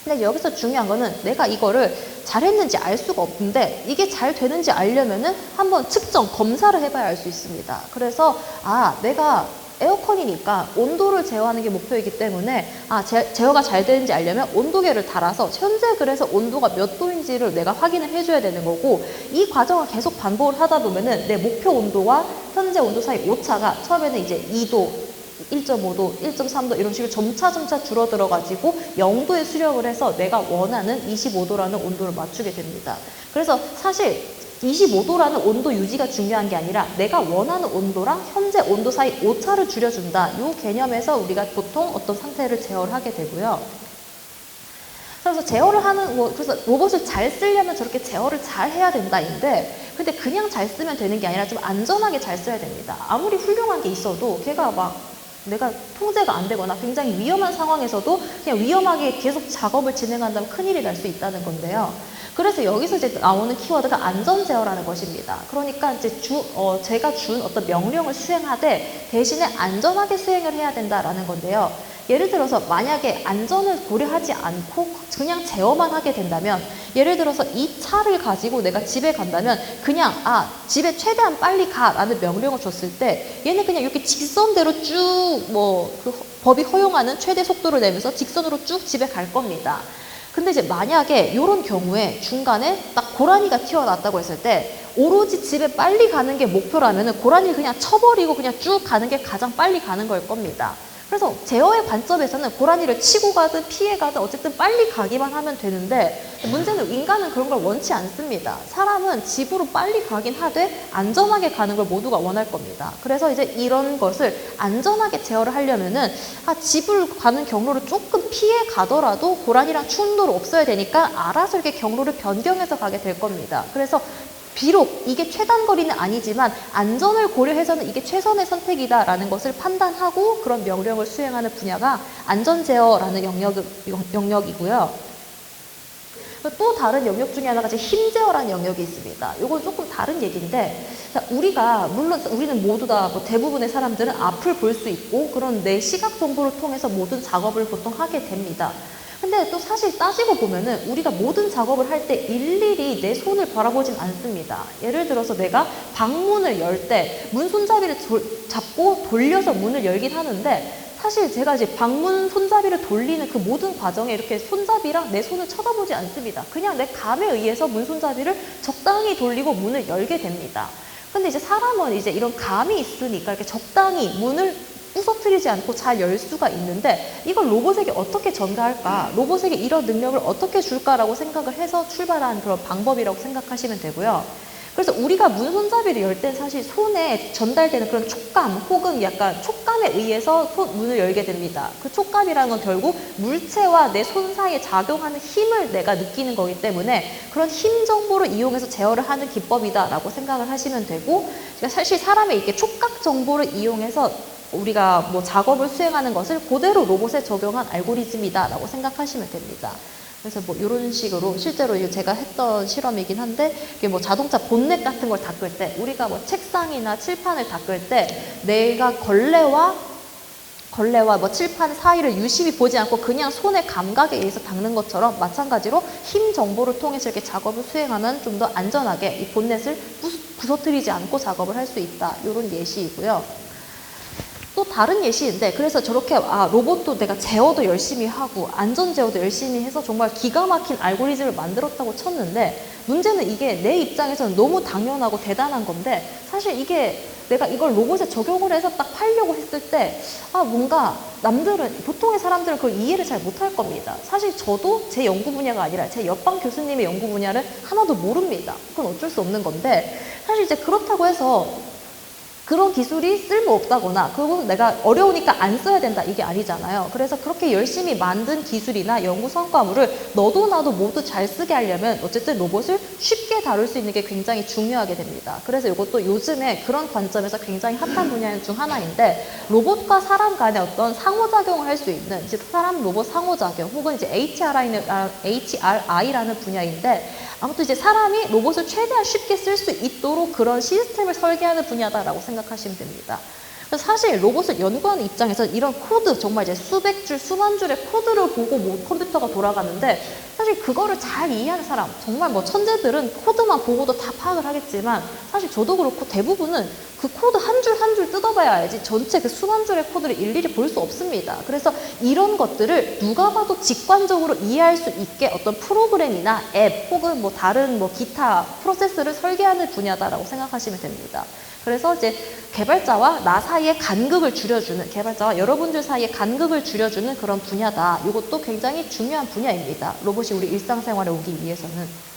근데 여기서 중요한 거는 내가 이거를 잘했는지 알 수가 없는데 이게 잘 되는지 알려면은 한번 측정, 검사를 해봐야 알 수 있습니다. 그래서 내가 에어컨이니까 온도를 제어하는 게 목표이기 때문에 제어가 잘 되는지 알려면 온도계를 달아서 현재 그래서 온도가 몇 도인지를 내가 확인을 해줘야 되는 거고, 이 과정을 계속 반복을 하다 보면은 내 목표 온도와 현재 온도 사이 오차가 처음에는 이제 2도, 1.5도, 1.3도 이런 식으로 점차 줄어들어 가지고 0도에 수렴을 해서 내가 원하는 25도라는 온도를 맞추게 됩니다. 그래서 사실 25도라는 온도 유지가 중요한 게 아니라 내가 원하는 온도랑 현재 온도 사이 오차를 줄여준다. 이 개념에서 우리가 보통 어떤 상태를 제어를 하게 되고요. 그래서 제어를 그래서 로봇을 잘 쓰려면 저렇게 제어를 잘 해야 된다인데, 근데 그냥 잘 쓰면 되는 게 아니라 좀 안전하게 잘 써야 됩니다. 아무리 훌륭한 게 있어도 걔가 내가 통제가 안 되거나 굉장히 위험한 상황에서도 그냥 위험하게 계속 작업을 진행한다면 큰일이 날 수 있다는 건데요. 그래서 여기서 이제 나오는 키워드가 안전 제어라는 것입니다. 그러니까 이제 제가 준 어떤 명령을 수행하되 대신에 안전하게 수행을 해야 된다라는 건데요. 예를 들어서 만약에 안전을 고려하지 않고 그냥 제어만 하게 된다면, 예를 들어서 이 차를 가지고 내가 집에 간다면 그냥 집에 최대한 빨리 가라는 명령을 줬을 때 얘는 그냥 이렇게 직선대로 쭉 그 법이 허용하는 최대 속도를 내면서 직선으로 쭉 집에 갈 겁니다. 근데 이제 만약에 이런 경우에 중간에 딱 고라니가 튀어나왔다고 했을 때 오로지 집에 빨리 가는 게 목표라면은 고라니를 그냥 쳐버리고 그냥 쭉 가는 게 가장 빨리 가는 걸 겁니다. 그래서 제어의 관점에서는 고라니를 치고 가든 피해 가든 어쨌든 빨리 가기만 하면 되는데, 문제는 인간은 그런 걸 원치 않습니다. 사람은 집으로 빨리 가긴 하되 안전하게 가는 걸 모두가 원할 겁니다. 그래서 이제 이런 것을 안전하게 제어를 하려면은 집을 가는 경로를 조금 피해 가더라도 고라니랑 충돌이 없어야 되니까 알아서 이렇게 경로를 변경해서 가게 될 겁니다. 그래서 비록 이게 최단거리는 아니지만 안전을 고려해서는 이게 최선의 선택이다라는 것을 판단하고 그런 명령을 수행하는 분야가 안전제어라는 영역이고요. 또 다른 영역 중에 하나가 힘제어라는 영역이 있습니다. 이건 조금 다른 얘기인데, 물론 우리는 모두 다 대부분의 사람들은 앞을 볼 수 있고 그런 내 시각 정보를 통해서 모든 작업을 보통 하게 됩니다. 근데 또 사실 따지고 보면은 우리가 모든 작업을 할 때 일일이 내 손을 바라보진 않습니다. 예를 들어서 내가 방문을 열 때 문 손잡이를 잡고 돌려서 문을 열긴 하는데, 사실 제가 이제 방문 손잡이를 돌리는 그 모든 과정에 이렇게 손잡이랑 내 손을 쳐다보지 않습니다. 그냥 내 감에 의해서 문 손잡이를 적당히 돌리고 문을 열게 됩니다. 근데 이제 사람은 이제 이런 감이 있으니까 이렇게 적당히 문을 부서뜨리지 않고 잘 열 수가 있는데, 이걸 로봇에게 어떻게 전가할까? 로봇에게 이런 능력을 어떻게 줄까라고 생각을 해서 출발한 그런 방법이라고 생각하시면 되고요. 그래서 우리가 문 손잡이를 열 때 사실 손에 전달되는 그런 촉감 혹은 약간 촉감에 의해서 문을 열게 됩니다. 그 촉감이라는 건 결국 물체와 내 손 사이에 작용하는 힘을 내가 느끼는 거기 때문에 그런 힘 정보를 이용해서 제어를 하는 기법이다라고 생각을 하시면 되고, 그러니까 사실 사람의 이렇게 촉각 정보를 이용해서 우리가 작업을 수행하는 것을 그대로 로봇에 적용한 알고리즘이다라고 생각하시면 됩니다. 그래서 이런 식으로 실제로 제가 했던 실험이긴 한데, 이게 자동차 본넷 같은 걸 닦을 때, 우리가 책상이나 칠판을 닦을 때 내가 걸레와 칠판 사이를 유심히 보지 않고 그냥 손의 감각에 의해서 닦는 것처럼 마찬가지로 힘 정보를 통해서 이렇게 작업을 수행하면 좀 더 안전하게 이 본넷을 부서뜨리지 않고 작업을 할 수 있다. 이런 예시이고요. 또 다른 예시인데, 그래서 저렇게 로봇도 내가 제어도 열심히 하고 안전 제어도 열심히 해서 정말 기가 막힌 알고리즘을 만들었다고 쳤는데, 문제는 이게 내 입장에서는 너무 당연하고 대단한 건데, 사실 이게 내가 이걸 로봇에 적용을 해서 딱 팔려고 했을 때 뭔가 보통의 사람들은 그걸 이해를 잘 못할 겁니다. 사실 저도 제 연구 분야가 아니라 제 옆방 교수님의 연구 분야를 하나도 모릅니다. 그건 어쩔 수 없는 건데, 사실 이제 그렇다고 해서 그런 기술이 쓸모없다거나 그건 내가 어려우니까 안 써야 된다, 이게 아니잖아요. 그래서 그렇게 열심히 만든 기술이나 연구 성과물을 너도 나도 모두 잘 쓰게 하려면 어쨌든 로봇을 쉽게 다룰 수 있는 게 굉장히 중요하게 됩니다. 그래서 이것도 요즘에 그런 관점에서 굉장히 핫한 분야 중 하나인데, 로봇과 사람 간의 어떤 상호작용을 할 수 있는 이제 사람 로봇 상호작용 혹은 이제 HRI라는 분야인데, 아무튼 이제 사람이 로봇을 최대한 쉽게 쓸 수 있도록 그런 시스템을 설계하는 분야다라고 생각하시면 됩니다. 그래서 사실 로봇을 연구하는 입장에서 이런 코드, 정말 이제 수백 줄, 수만 줄의 코드를 보고 뭐 컴퓨터가 돌아가는데, 사실 그거를 잘 이해하는 사람, 정말 뭐 천재들은 코드만 보고도 다 파악을 하겠지만, 사실 저도 그렇고 대부분은 그 코드 한 줄 한 줄 뜯어봐야 알지 전체 그 수만 줄의 코드를 일일이 볼 수 없습니다. 그래서 이런 것들을 누가 봐도 직관적으로 이해할 수 있게 어떤 프로그램이나 앱 혹은 뭐 다른 뭐 기타 프로세스를 설계하는 분야다라고 생각하시면 됩니다. 그래서 이제 개발자와 나 사이의 간극을 줄여주는, 개발자와 여러분들 사이의 간극을 줄여주는 그런 분야다. 이것도 굉장히 중요한 분야입니다. 로봇이 우리 일상생활에 오기 위해서는.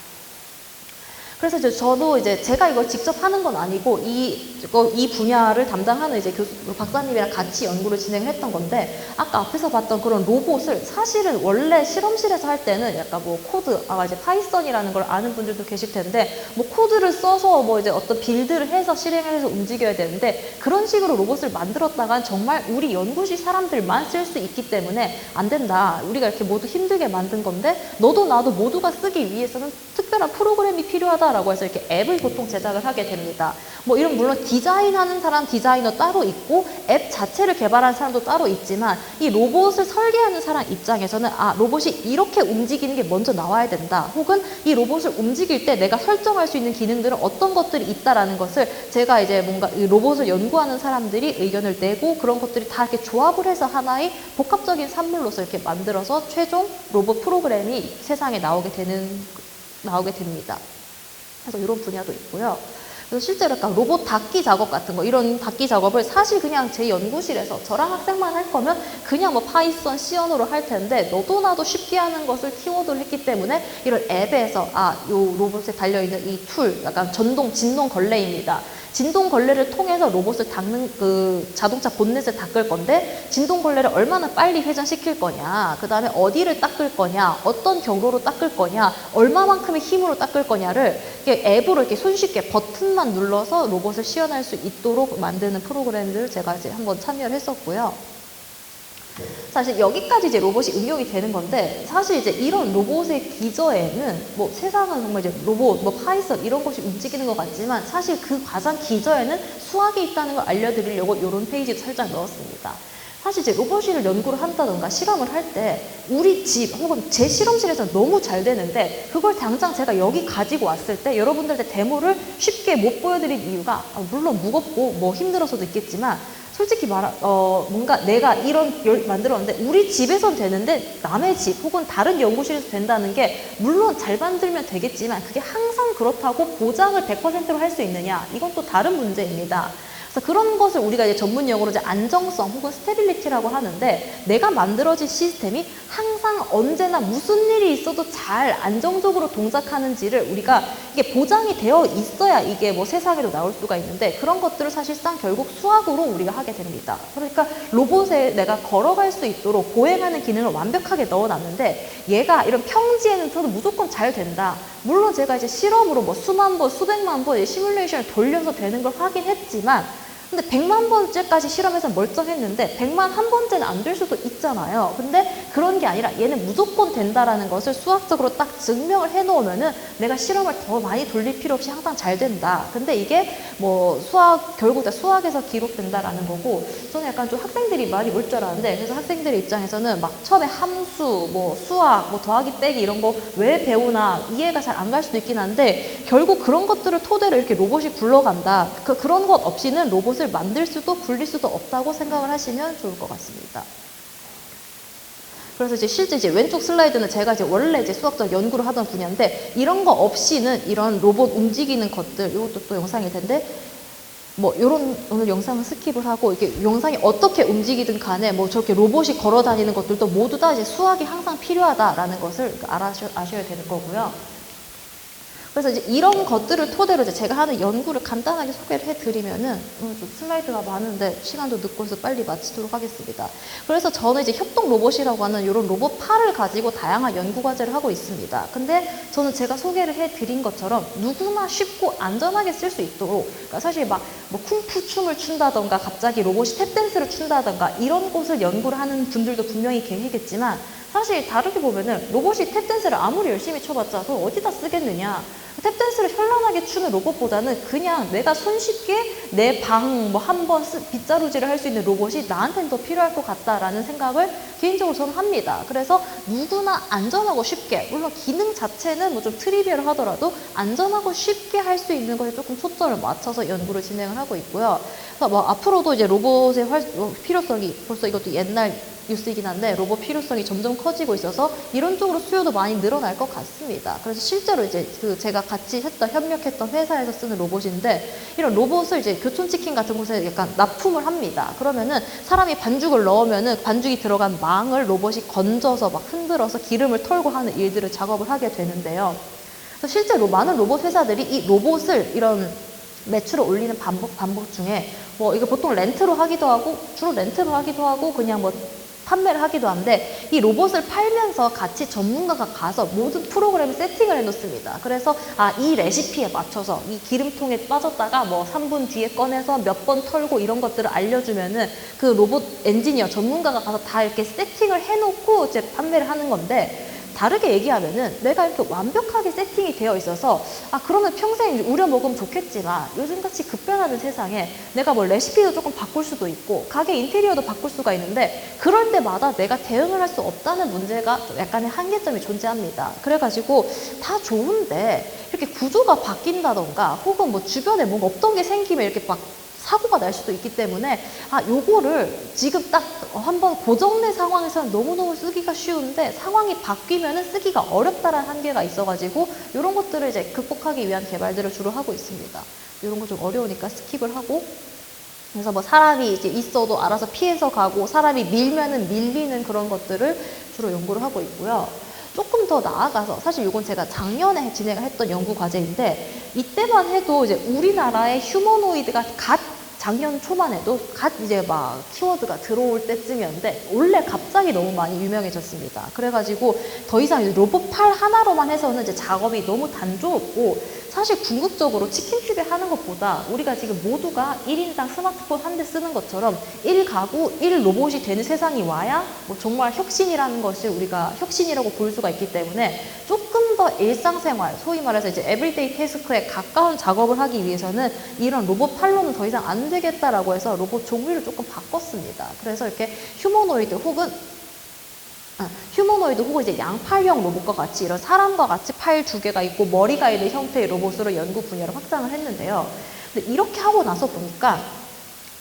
그래서 이제 저도 이제 제가 이걸 직접 하는 건 아니고 이 분야를 담당하는 이제 박사님이랑 같이 연구를 진행했던 건데, 아까 앞에서 봤던 그런 로봇을 사실은 원래 실험실에서 할 때는 약간 뭐 코드, 아마 이제 파이썬이라는 걸 아는 분들도 계실 텐데, 뭐 코드를 써서 뭐 이제 어떤 빌드를 해서 실행해서 움직여야 되는데, 그런 식으로 로봇을 만들었다간 정말 우리 연구실 사람들만 쓸 수 있기 때문에 안 된다. 우리가 이렇게 모두 힘들게 만든 건데 너도 나도 모두가 쓰기 위해서는 특별한 프로그램이 필요하다라고 해서 이렇게 앱을 보통 제작을 하게 됩니다. 뭐 이런 물론 디자인하는 사람 디자이너 따로 있고 앱 자체를 개발하는 사람도 따로 있지만, 이 로봇을 설계하는 사람 입장에서는 로봇이 이렇게 움직이는 게 먼저 나와야 된다. 혹은 이 로봇을 움직일 때 내가 설정할 수 있는 기능들은 어떤 것들이 있다라는 것을 제가 이제 뭔가 이 로봇을 연구하는 사람들이 의견을 내고 그런 것들이 다 이렇게 조합을 해서 하나의 복합적인 산물로서 이렇게 만들어서 최종 로봇 프로그램이 세상에 나오게 됩니다. 그래서 이런 분야도 있고요. 그래서 실제로 약간 로봇 닫기 작업 같은 거, 이런 닫기 작업을 사실 그냥 제 연구실에서 저랑 학생만 할 거면 그냥 뭐 파이썬, C 언어로 할 텐데, 너도 나도 쉽게 하는 것을 키워드를 했기 때문에 이런 앱에서 요 로봇에 달려있는 이 툴, 약간 진동 걸레입니다. 진동 걸레를 통해서 로봇을 닦는 그 자동차 본넷을 닦을 건데, 진동 걸레를 얼마나 빨리 회전시킬 거냐, 그 다음에 어디를 닦을 거냐, 어떤 경로로 닦을 거냐, 얼마만큼의 힘으로 닦을 거냐를 이렇게 앱으로 이렇게 손쉽게 버튼만 눌러서 로봇을 시연할 수 있도록 만드는 프로그램들을 제가 이제 한번 참여를 했었고요. 사실 여기까지 이제 로봇이 응용이 되는 건데, 사실 이제 이런 로봇의 기저에는 뭐 세상은 정말 이제 로봇, 뭐 파이썬 이런 것이 움직이는 것 같지만, 사실 그 과정 기저에는 수학이 있다는 걸 알려드리려고 이런 페이지도 살짝 넣었습니다. 사실 이제 로봇을 연구를 한다던가 실험을 할 때 우리 집 혹은 제 실험실에서 너무 잘 되는데, 그걸 당장 제가 여기 가지고 왔을 때 여러분들한테 데모를 쉽게 못 보여드릴 이유가, 물론 무겁고 뭐 힘들어서도 있겠지만, 솔직히 뭔가 내가 이런 만들었는데 우리 집에선 되는데 남의 집 혹은 다른 연구실에서 된다는 게, 물론 잘 만들면 되겠지만 그게 항상 그렇다고 보장을 100%로 할 수 있느냐, 이건 또 다른 문제입니다. 그래서 그런 것을 우리가 이제 전문 용어로 이제 안정성 혹은 스테빌리티라고 하는데, 내가 만들어진 시스템이 항상 언제나 무슨 일이 있어도 잘 안정적으로 동작하는지를 우리가 이게 보장이 되어 있어야 이게 뭐 세상에도 나올 수가 있는데, 그런 것들을 사실상 결국 수학으로 우리가 하게 됩니다. 그러니까 로봇에 내가 걸어갈 수 있도록 보행하는 기능을 완벽하게 넣어놨는데, 얘가 이런 평지에는 저도 무조건 잘 된다. 물론 제가 이제 실험으로 뭐 수만 번, 수백만 번 시뮬레이션을 돌려서 되는 걸 확인했지만, 근데 100만 번째까지 실험해서 멀쩡했는데 100만 1번째는 안 될 수도 있잖아요. 근데 그런 게 아니라 얘는 무조건 된다라는 것을 수학적으로 딱 증명을 해놓으면은 내가 실험을 더 많이 돌릴 필요 없이 항상 잘 된다. 근데 이게 뭐 결국 다 수학에서 기록된다라는 거고, 저는 약간 좀 학생들이 많이 올 줄 알았는데, 그래서 학생들의 입장에서는 막 처음에 함수, 뭐 수학, 뭐 더하기 빼기 이런 거 왜 배우나 이해가 잘 안 갈 수도 있긴 한데, 결국 그런 것들을 토대로 이렇게 로봇이 굴러간다. 그런 것 없이는 로봇을 만들 수도 굴릴 수도 없다고 생각을 하시면 좋을 것 같습니다. 그래서 이제 실제 이제 왼쪽 슬라이드는 제가 이제 원래 이제 수학적 연구를 하던 분야인데, 이런 거 없이는 이런 로봇 움직이는 것들, 이것도 또 영상일 텐데, 뭐 요런 오늘 영상은 스킵을 하고, 이게 영상이 어떻게 움직이든 간에 뭐 저렇게 로봇이 걸어 다니는 것들도 모두 다 이제 수학이 항상 필요하다라는 것을 아셔야 되는 거고요. 그래서 이제 이런 것들을 토대로 이제 제가 하는 연구를 간단하게 소개를 해드리면은, 오늘 좀 슬라이드가 많은데 시간도 늦고 해서 빨리 마치도록 하겠습니다. 그래서 저는 이제 협동 로봇이라고 하는 이런 로봇 팔을 가지고 다양한 연구 과제를 하고 있습니다. 근데 저는 제가 소개를 해드린 것처럼 누구나 쉽고 안전하게 쓸 수 있도록, 그러니까 사실 막 뭐 쿵푸 춤을 춘다던가 갑자기 로봇이 탭댄스를 춘다던가 이런 곳을 연구를 하는 분들도 분명히 계시겠지만, 사실 다르게 보면은 로봇이 탭댄스를 아무리 열심히 춰봤자 그걸 어디다 쓰겠느냐. 탭댄스를 현란하게 추는 로봇보다는 그냥 내가 손쉽게 내 방 뭐 한 번 빗자루질을 할 수 있는 로봇이 나한테는 더 필요할 것 같다라는 생각을 개인적으로 저는 합니다. 그래서 누구나 안전하고 쉽게, 물론 기능 자체는 뭐 좀 트리비얼하더라도 안전하고 쉽게 할 수 있는 것에 조금 초점을 맞춰서 연구를 진행을 하고 있고요. 그래서 뭐 앞으로도 이제 로봇의 필요성이, 벌써 이것도 옛날 뉴스이긴 한데 로봇 필요성이 점점 커지고 있어서 이런 쪽으로 수요도 많이 늘어날 것 같습니다. 그래서 실제로 이제 그 제가 같이 협력했던 회사에서 쓰는 로봇인데, 이런 로봇을 이제 교촌치킨 같은 곳에 약간 납품을 합니다. 그러면은 사람이 반죽을 넣으면은 반죽이 들어간 망을 로봇이 건져서 막 흔들어서 기름을 털고 하는 일들을 작업을 하게 되는데요. 그래서 실제로 많은 로봇 회사들이 이 로봇을 이런 매출을 올리는 방법 중에 뭐 이거 보통 렌트로 하기도 하고, 주로 렌트로 하기도 하고 그냥 뭐 판매를 하기도 한데, 이 로봇을 팔면서 같이 전문가가 가서 모든 프로그램을 세팅을 해 놓습니다. 그래서 이 레시피에 맞춰서 이 기름통에 빠졌다가 뭐 3분 뒤에 꺼내서 몇 번 털고 이런 것들을 알려주면은 그 로봇 엔지니어 전문가가 가서 다 이렇게 세팅을 해 놓고 이제 판매를 하는 건데, 다르게 얘기하면은 내가 이렇게 완벽하게 세팅이 되어 있어서 그러면 평생 우려 먹으면 좋겠지만, 요즘같이 급변하는 세상에 내가 뭐 레시피도 조금 바꿀 수도 있고 가게 인테리어도 바꿀 수가 있는데, 그럴 때마다 내가 대응을 할 수 없다는 문제가 약간의 한계점이 존재합니다. 그래가지고 다 좋은데 이렇게 구조가 바뀐다던가 혹은 뭐 주변에 뭔가 없던 게 생기면 이렇게 막 사고가 날 수도 있기 때문에 요거를 지금 딱 한번 고정된 상황에서는 너무너무 쓰기가 쉬운데, 상황이 바뀌면은 쓰기가 어렵다라는 한계가 있어가지고 이런 것들을 이제 극복하기 위한 개발들을 주로 하고 있습니다. 이런 거 좀 어려우니까 스킵을 하고, 그래서 뭐 사람이 이제 있어도 알아서 피해서 가고 사람이 밀면은 밀리는 그런 것들을 주로 연구를 하고 있고요. 조금 더 나아가서, 사실 이건 제가 작년에 진행을 했던 연구 과제인데, 이때만 해도 이제 우리나라의 휴머노이드가 작년 초만 해도 이제 막 키워드가 들어올 때쯤이었는데, 원래 갑자기 너무 많이 유명해졌습니다. 그래가지고 더 이상 로봇 팔 하나로만 해서는 이제 작업이 너무 단조롭고, 사실 궁극적으로 치킨집에 하는 것보다 우리가 지금 모두가 1인당 스마트폰 한 대 쓰는 것처럼 1가구 1로봇이 되는 세상이 와야 뭐 정말 혁신이라는 것을 우리가 혁신이라고 볼 수가 있기 때문에, 조금 더 일상생활, 소위 말해서 이제 에브리데이 태스크에 가까운 작업을 하기 위해서는 이런 로봇 팔로는 더 이상 안 되겠다라고 해서 로봇 종류를 조금 바꿨습니다. 그래서 이렇게 휴머노이드 혹은 이제 양팔형 로봇과 같이 이런 사람과 같이 팔 2개가 있고 머리가 있는 형태의 로봇으로 연구 분야를 확장을 했는데요. 근데 이렇게 하고 나서 보니까,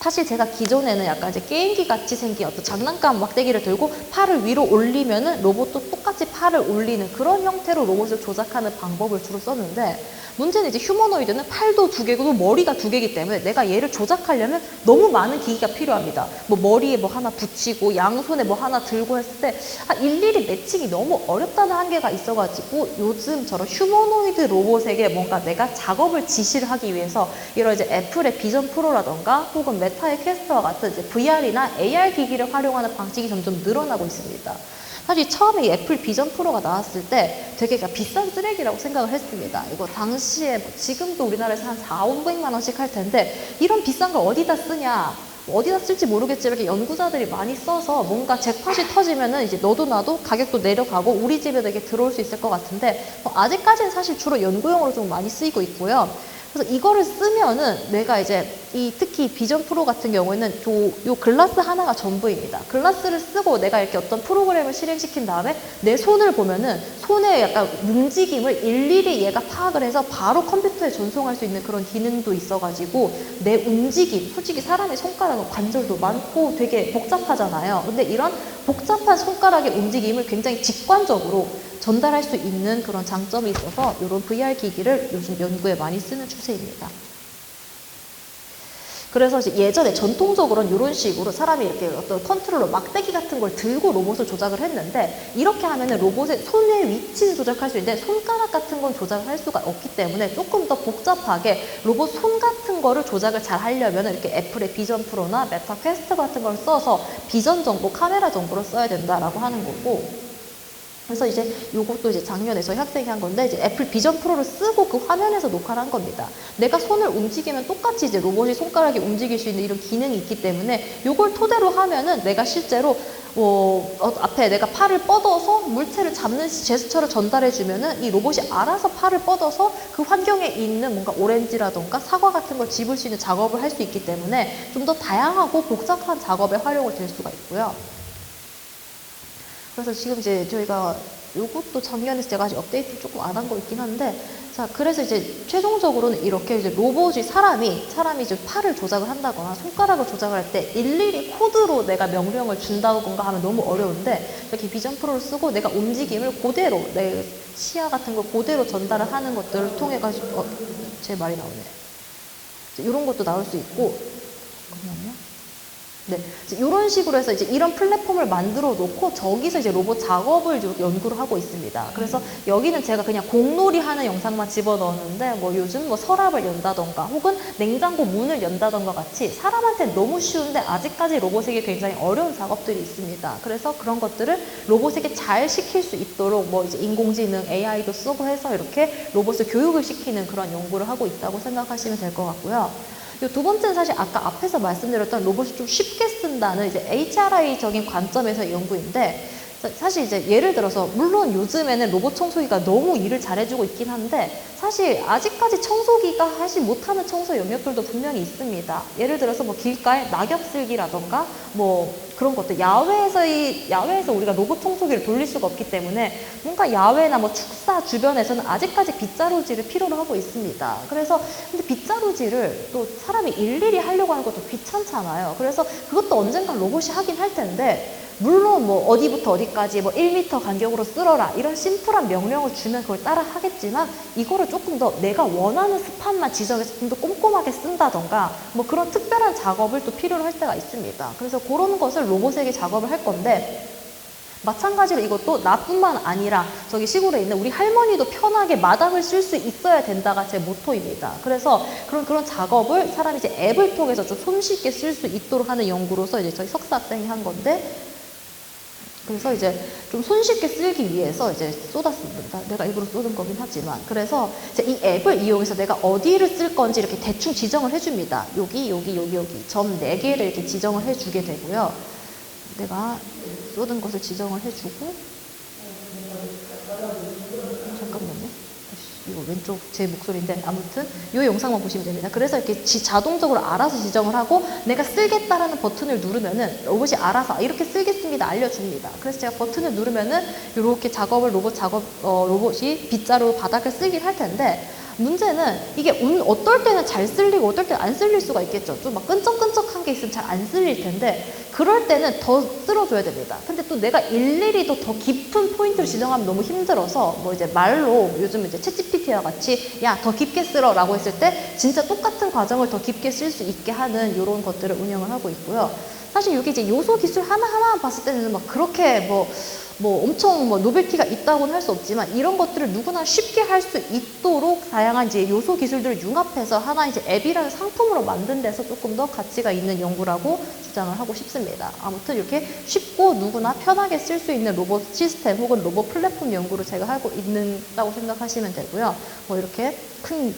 사실 제가 기존에는 약간 이제 게임기 같이 생긴 어떤 장난감 막대기를 들고 팔을 위로 올리면은 로봇도 똑같이 팔을 올리는 그런 형태로 로봇을 조작하는 방법을 주로 썼는데, 문제는 이제 휴머노이드는 팔도 2개고 머리가 2개이기 때문에 내가 얘를 조작하려면 너무 많은 기기가 필요합니다. 뭐 머리에 뭐 하나 붙이고 양손에 뭐 하나 들고 했을 때 일일이 매칭이 너무 어렵다는 한계가 있어가지고, 요즘 저런 휴머노이드 로봇에게 뭔가 내가 작업을 지시를 하기 위해서 이런 이제 애플의 비전 프로라던가 혹은 메타의 퀘스트와 같은 이제 VR이나 AR 기기를 활용하는 방식이 점점 늘어나고 있습니다. 사실 처음에 이 애플 비전 프로가 나왔을 때 되게 비싼 쓰레기라고 생각을 했습니다. 이거 당시에 뭐 지금도 우리나라에서 한 400~500만 원씩 할 텐데, 이런 비싼 걸 어디다 쓰냐, 어디다 쓸지 모르겠지만 이렇게 연구자들이 많이 써서 뭔가 잭팟이 터지면은 이제 너도 나도 가격도 내려가고 우리 집에도 이게 들어올 수 있을 것 같은데, 아직까지는 사실 주로 연구용으로 좀 많이 쓰이고 있고요. 그래서 이거를 쓰면은 내가 이제 특히 비전 프로 같은 경우에는 요 글라스 하나가 전부입니다. 글라스를 쓰고 내가 이렇게 어떤 프로그램을 실행시킨 다음에 내 손을 보면은 손의 약간 움직임을 일일이 얘가 파악을 해서 바로 컴퓨터에 전송할 수 있는 그런 기능도 있어가지고, 내 움직임, 솔직히 사람의 손가락은 관절도 많고 되게 복잡하잖아요. 근데 이런 복잡한 손가락의 움직임을 굉장히 직관적으로 전달할 수 있는 그런 장점이 있어서 이런 VR 기기를 요즘 연구에 많이 쓰는 추세입니다. 그래서 예전에 전통적으로는 이런 식으로 사람이 이렇게 어떤 컨트롤러, 막대기 같은 걸 들고 로봇을 조작을 했는데, 이렇게 하면은 로봇의 손의 위치를 조작할 수 있는데 손가락 같은 건 조작을 할 수가 없기 때문에 조금 더 복잡하게 로봇 손 같은 거를 조작을 잘 하려면 이렇게 애플의 비전 프로나 메타 퀘스트 같은 걸 써서 비전 정보, 카메라 정보를 써야 된다라고 하는 거고, 그래서 이제 요것도 이제 작년에 저희 학생이 한 건데, 이제 애플 비전 프로를 쓰고 그 화면에서 녹화를 한 겁니다. 내가 손을 움직이면 똑같이 이제 로봇이 손가락이 움직일 수 있는 이런 기능이 있기 때문에 요걸 토대로 하면은 내가 실제로 앞에 내가 팔을 뻗어서 물체를 잡는 제스처를 전달해 주면은 이 로봇이 알아서 팔을 뻗어서 그 환경에 있는 뭔가 오렌지라던가 사과 같은 걸 집을 수 있는 작업을 할 수 있기 때문에 좀 더 다양하고 복잡한 작업에 활용을 될 수가 있고요. 그래서 지금 이제 저희가 요것도 작년에 제가 아직 업데이트 조금 안 한 거 있긴 한데, 자, 그래서 이제 최종적으로는 이렇게 이제 로봇이 사람이 이제 팔을 조작을 한다거나 손가락을 조작을 할 때 일일이 코드로 내가 명령을 준다던가 하면 너무 어려운데, 이렇게 비전 프로를 쓰고 내가 움직임을 그대로, 내 시야 같은 걸 그대로 전달을 하는 것들을 통해 가지고, 제 말이 나오네요. 이런 것도 나올 수 있고, 잠깐만요. 네, 이런 식으로 해서 이제 이런 플랫폼을 만들어 놓고 저기서 이제 로봇 작업을 연구를 하고 있습니다. 그래서 여기는 제가 그냥 공놀이 하는 영상만 집어 넣었는데, 뭐 요즘 뭐 서랍을 연다던가 혹은 냉장고 문을 연다던가 같이 사람한테 너무 쉬운데 아직까지 로봇에게 굉장히 어려운 작업들이 있습니다. 그래서 그런 것들을 로봇에게 잘 시킬 수 있도록 뭐 이제 인공지능 AI도 쓰고 해서 이렇게 로봇을 교육을 시키는 그런 연구를 하고 있다고 생각하시면 될 것 같고요. 두 번째는 사실 아까 앞에서 말씀드렸던 로봇이 좀 쉽게 쓴다는 이제 HRI적인 관점에서의 연구인데, 사실 이제 예를 들어서 물론 요즘에는 로봇 청소기가 너무 일을 잘해주고 있긴 한데 사실 아직까지 청소기가 하지 못하는 청소 영역들도 분명히 있습니다. 예를 들어서 뭐 길가에 낙엽 쓸기라던가 뭐 그런 것들, 야외에서 우리가 로봇 청소기를 돌릴 수가 없기 때문에 뭔가 야외나 뭐 축사 주변에서는 아직까지 빗자루질을 필요로 하고 있습니다. 그래서 근데 빗자루질을 또 사람이 일일이 하려고 하는 것도 귀찮잖아요. 그래서 그것도 언젠가 로봇이 하긴 할 텐데, 물론 뭐 어디부터 어디까지 뭐 1m 간격으로 쓸어라 이런 심플한 명령을 주면 그걸 따라 하겠지만, 이거를 조금 더 내가 원하는 스판만 지정해서 좀 더 꼼꼼하게 쓴다던가 뭐 그런 특별한 작업을 또 필요로 할 때가 있습니다. 그래서 그런 것을 로봇에게 작업을 할 건데, 마찬가지로 이것도 나뿐만 아니라 저기 시골에 있는 우리 할머니도 편하게 마당을 쓸 수 있어야 된다가 제 모토입니다. 그래서 그런 작업을 사람이 이제 앱을 통해서 좀 손쉽게 쓸 수 있도록 하는 연구로서 이제 저희 석사 학생이 한 건데, 그래서 이제 좀 손쉽게 쓰기 위해서 이제 쏟았습니다. 내가 일부러 쏟은 거긴 하지만. 그래서 이제 이 앱을 이용해서 내가 어디를 쓸 건지 이렇게 대충 지정을 해줍니다. 여기 점 4개를 이렇게 지정을 해주게 되고요. 내가 쏟은 것을 지정을 해주고, 잠깐만요. 이거 왼쪽 제 목소리인데 아무튼 이 영상만 보시면 됩니다. 그래서 이렇게 자동적으로 알아서 지정을 하고 내가 쓰겠다라는 버튼을 누르면은 로봇이 알아서 이렇게 쓰겠습니다 알려줍니다. 그래서 제가 버튼을 누르면은 이렇게 로봇이 빗자루 바닥을 쓰긴 할 텐데, 문제는 이게 어떨 때는 잘 쓸리고 어떨 때는 안 쓸릴 수가 있겠죠. 좀 막 끈적끈적한 게 있으면 잘 안 쓸릴 텐데, 그럴 때는 더 쓸어줘야 됩니다. 근데 또 내가 일일이 더 깊은 포인트를 지정하면 너무 힘들어서 뭐 이제 말로 요즘 이제 챗GPT와 같이 야, 더 깊게 쓸어 라고 했을 때 진짜 똑같은 과정을 더 깊게 쓸 수 있게 하는 이런 것들을 운영을 하고 있고요. 사실 이게 이제 요소 기술 하나하나 봤을 때는 막 그렇게 뭐 엄청 노벨티가 있다고는 할 수 없지만, 이런 것들을 누구나 쉽게 할 수 있도록 다양한 이제 요소 기술들을 융합해서 하나 이제 앱이라는 상품으로 만든 데서 조금 더 가치가 있는 연구라고 주장을 하고 싶습니다. 아무튼 이렇게 쉽고 누구나 편하게 쓸 수 있는 로봇 시스템 혹은 로봇 플랫폼 연구를 제가 하고 있다고 생각하시면 되고요. 뭐 이렇게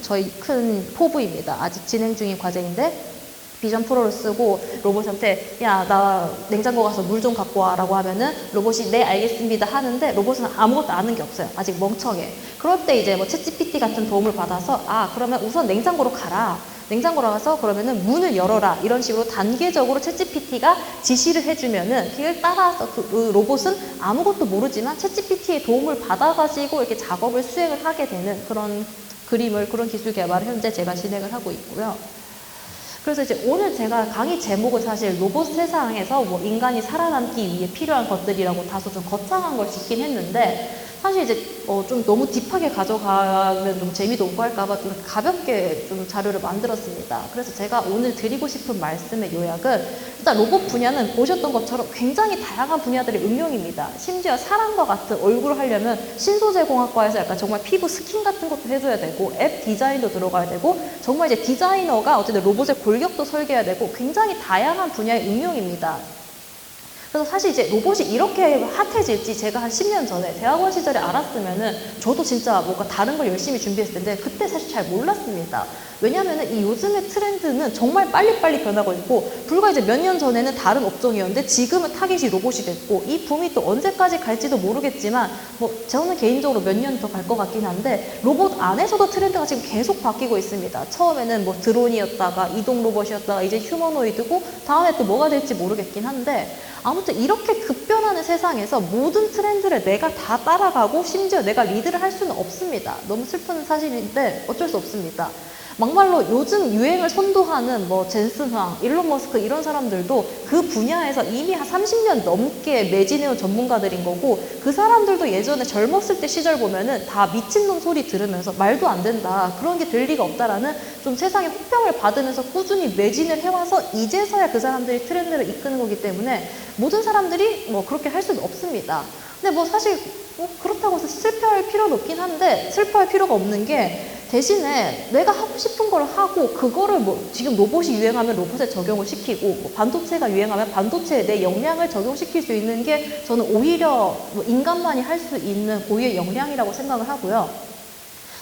저희 큰 포부입니다. 아직 진행 중인 과제인데, 비전 프로를 쓰고 로봇한테 야, 나 냉장고 가서 물 좀 갖고 와 라고 하면은 로봇이 네 알겠습니다 하는데, 로봇은 아무것도 아는 게 없어요. 아직 멍청해. 그럴 때 이제 뭐 챗GPT 같은 도움을 받아서 그러면 우선 냉장고로 가라, 냉장고로 가서 그러면은 문을 열어라, 이런 식으로 단계적으로 챗GPT가 지시를 해주면은 그걸 따라서 그 로봇은 아무것도 모르지만 챗GPT의 도움을 받아가지고 이렇게 작업을 수행을 하게 되는 그런 그런 기술 개발을 현재 제가 진행을 하고 있고요. 그래서 이제 오늘 제가 강의 제목을 사실 로봇 세상에서 뭐 인간이 살아남기 위해 필요한 것들이라고 다소 좀 거창한 걸 짓긴 했는데, 사실 이제 좀 너무 딥하게 가져가면 좀 재미도 없고 할까봐 좀 가볍게 좀 자료를 만들었습니다. 그래서 제가 오늘 드리고 싶은 말씀의 요약은, 일단 로봇 분야는 보셨던 것처럼 굉장히 다양한 분야들의 응용입니다. 심지어 사람과 같은 얼굴을 하려면 신소재공학과에서 약간 정말 피부 스킨 같은 것도 해줘야 되고, 앱 디자인도 들어가야 되고, 정말 이제 디자이너가 어쨌든 로봇의 골격도 설계해야 되고, 굉장히 다양한 분야의 응용입니다. 그래서 사실 이제 로봇이 이렇게 핫해질지 제가 한 10년 전에 대학원 시절에 알았으면은 저도 진짜 뭔가 다른 걸 열심히 준비했을 텐데 그때 사실 잘 몰랐습니다. 왜냐면은 이 요즘의 트렌드는 정말 빨리빨리 변하고 있고 불과 이제 몇 년 전에는 다른 업종이었는데 지금은 타깃이 로봇이 됐고 이 붐이 또 언제까지 갈지도 모르겠지만 뭐 저는 개인적으로 몇 년 더 갈 것 같긴 한데 로봇 안에서도 트렌드가 지금 계속 바뀌고 있습니다. 처음에는 뭐 드론이었다가 이동 로봇이었다가 이제 휴머노이드고 다음에 또 뭐가 될지 모르겠긴 한데 아무튼 이렇게 급변하는 세상에서 모든 트렌드를 내가 다 따라가고 심지어 내가 리드를 할 수는 없습니다. 너무 슬픈 사실인데 어쩔 수 없습니다. 막말로 요즘 유행을 선도하는 뭐 젠슨 황, 일론 머스크 이런 사람들도 그 분야에서 이미 한 30년 넘게 매진해온 전문가들인 거고 그 사람들도 예전에 젊었을 때 시절 보면은 다 미친놈 소리 들으면서 말도 안 된다. 그런 게 될 리가 없다라는 좀 세상에 혹평을 받으면서 꾸준히 매진을 해와서 이제서야 그 사람들이 트렌드를 이끄는 거기 때문에 모든 사람들이 뭐 그렇게 할 수는 없습니다. 근데 뭐 사실 뭐 그렇다고 해서 슬퍼할 필요는 없긴 한데 슬퍼할 필요가 없는 게 대신에 내가 하고 싶은 걸 하고 그거를 뭐 지금 로봇이 유행하면 로봇에 적용을 시키고 뭐 반도체가 유행하면 반도체에 내 역량을 적용시킬 수 있는 게 저는 오히려 뭐 인간만이 할 수 있는 고유의 역량이라고 생각을 하고요.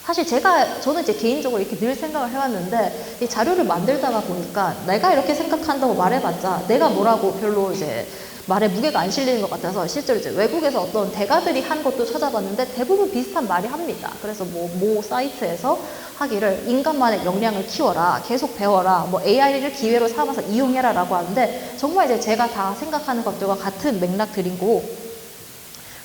사실 저는 이제 개인적으로 이렇게 늘 생각을 해왔는데 이 자료를 만들다가 보니까 내가 이렇게 생각한다고 말해봤자 내가 뭐라고 별로 이제 말에 무게가 안 실리는 것 같아서 실제로 이제 외국에서 어떤 대가들이 한 것도 찾아봤는데 대부분 비슷한 말이 합니다. 그래서 모 사이트에서 하기를 인간만의 역량을 키워라, 계속 배워라, 뭐 AI를 기회로 삼아서 이용해라 라고 하는데 정말 이제 제가 다 생각하는 것들과 같은 맥락들인 거고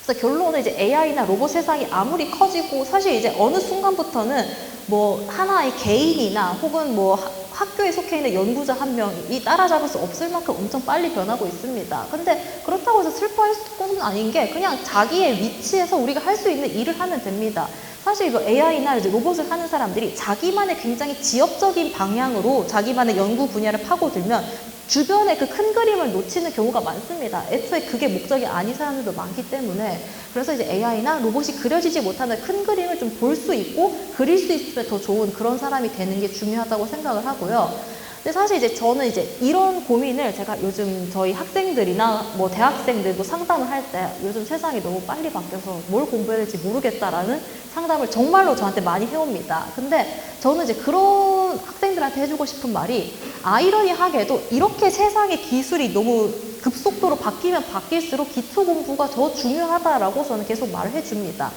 그래서 결론은 이제 AI나 로봇 세상이 아무리 커지고 사실 이제 어느 순간부터는 뭐 하나의 개인이나 혹은 뭐 학교에 속해 있는 연구자 한 명이 따라잡을 수 없을 만큼 엄청 빨리 변하고 있습니다. 근데 그렇다고 해서 슬퍼할 것은 아닌 게 그냥 자기의 위치에서 우리가 할 수 있는 일을 하면 됩니다. 사실 이거 AI나 이제 로봇을 하는 사람들이 자기만의 굉장히 지역적인 방향으로 자기만의 연구 분야를 파고들면 주변에 그 큰 그림을 놓치는 경우가 많습니다. 애초에 그게 목적이 아닌 사람들도 많기 때문에 그래서 이제 AI나 로봇이 그려지지 못하는 큰 그림을 좀 볼 수 있고 그릴 수 있으면 더 좋은 그런 사람이 되는 게 중요하다고 생각을 하고요. 근데 사실 이제 저는 이제 이런 고민을 제가 요즘 저희 학생들이나 뭐 대학생들도 상담을 할 때 요즘 세상이 너무 빨리 바뀌어서 뭘 공부해야 될지 모르겠다라는 상담을 정말로 저한테 많이 해옵니다. 근데 저는 이제 그런 학생들한테 해주고 싶은 말이 아이러니하게도 이렇게 세상의 기술이 너무 급속도로 바뀌면 바뀔수록 기초 공부가 더 중요하다라고 저는 계속 말을 해줍니다.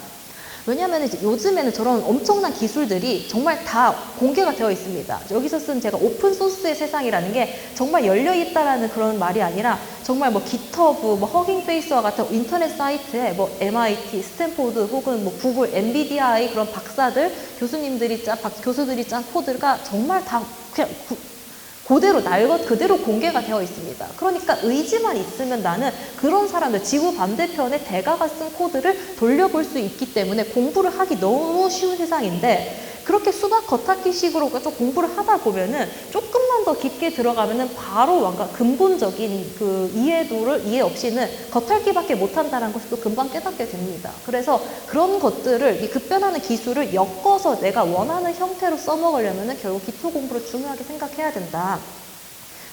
왜냐하면 이제 요즘에는 저런 엄청난 기술들이 정말 다 공개가 되어 있습니다. 여기서 쓴 제가 오픈소스의 세상이라는 게 정말 열려있다라는 그런 말이 아니라 정말 뭐 깃허브, 뭐 허깅페이스와 같은 인터넷 사이트에 뭐 MIT, 스탠포드 혹은 뭐 구글, 엔비디아의 그런 박사들, 교수들이 짠 코드가 정말 다 그냥 그대로 날 것 그대로 공개가 되어 있습니다. 그러니까 의지만 있으면 나는 그런 사람들 지구 반대편에 대가가 쓴 코드를 돌려볼 수 있기 때문에 공부를 하기 너무 쉬운 세상인데 그렇게 수박 겉핥기식으로 좀 공부를 하다 보면은 조금만 더 깊게 들어가면은 바로 뭔가 근본적인 그 이해 없이는 겉핥기밖에 못한다는 것을 또 금방 깨닫게 됩니다. 그래서 그런 것들을 이 급변하는 기술을 엮어서 내가 원하는 형태로 써먹으려면은 결국 기초 공부를 중요하게 생각해야 된다.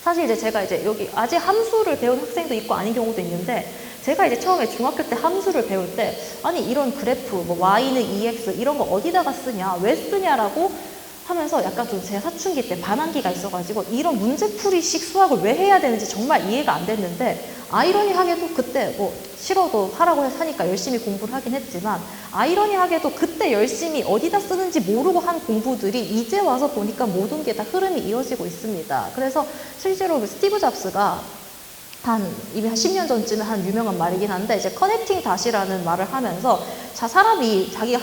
사실 이제 제가 이제 여기 아직 함수를 배운 학생도 있고 아닌 경우도 있는데 제가 이제 처음에 중학교 때 함수를 배울 때 아니 이런 그래프 뭐 y는 2x 이런 거 어디다가 쓰냐 왜 쓰냐라고 하면서 약간 좀 제 사춘기 때 반항기가 있어가지고 이런 문제풀이식 수학을 왜 해야 되는지 정말 이해가 안 됐는데 아이러니하게도 그때 뭐 싫어도 하라고 해서 하니까 열심히 공부를 하긴 했지만 아이러니하게도 그때 열심히 어디다 쓰는지 모르고 한 공부들이 이제 와서 보니까 모든 게 다 흐름이 이어지고 있습니다. 그래서 실제로 스티브 잡스가 이미 한 10년 전쯤에 한 유명한 말이긴 한데 이제 커넥팅 닷이라는 말을 하면서 사람이 자기가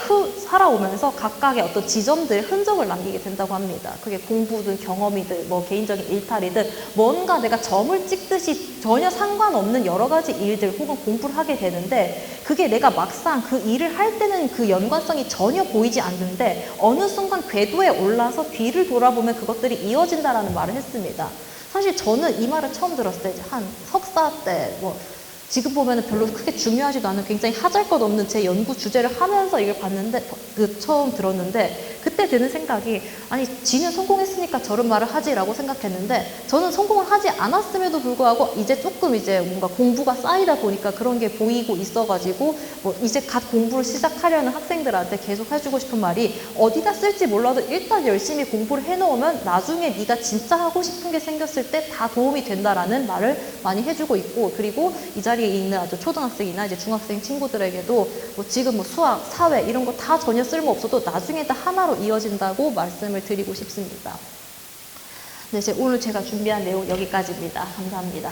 살아오면서 각각의 어떤 지점들 흔적을 남기게 된다고 합니다. 그게 공부든 경험이든 뭐 개인적인 일탈이든 뭔가 내가 점을 찍듯이 전혀 상관없는 여러 가지 일들 혹은 공부를 하게 되는데 그게 내가 막상 그 일을 할 때는 그 연관성이 전혀 보이지 않는데 어느 순간 궤도에 올라서 뒤를 돌아보면 그것들이 이어진다라는 말을 했습니다. 사실 저는 이 말을 처음 들었을 때 한 석사 때 뭐 지금 보면은 별로 크게 중요하지도 않은 굉장히 하잘것없는 제 연구 주제를 하면서 이걸 봤는데 처음 들었는데 그때 드는 생각이 아니 지는 성공했으니까 저런 말을 하지라고 생각했는데 저는 성공을 하지 않았음에도 불구하고 이제 조금 이제 뭔가 공부가 쌓이다 보니까 그런 게 보이고 있어가지고 뭐 이제 갓 공부를 시작하려는 학생들한테 계속 해주고 싶은 말이 어디다 쓸지 몰라도 일단 열심히 공부를 해놓으면 나중에 네가 진짜 하고 싶은 게 생겼을 때 다 도움이 된다라는 말을 많이 해주고 있고 그리고 이 자리에 있는 아주 초등학생이나 이제 중학생 친구들에게도 뭐 지금 뭐 수학, 사회 이런 거 다 전혀 쓸모 없어도 나중에 다 하나로 이어진다고 말씀을 드리고 싶습니다. 네, 오늘 제가 준비한 내용 여기까지입니다. 감사합니다.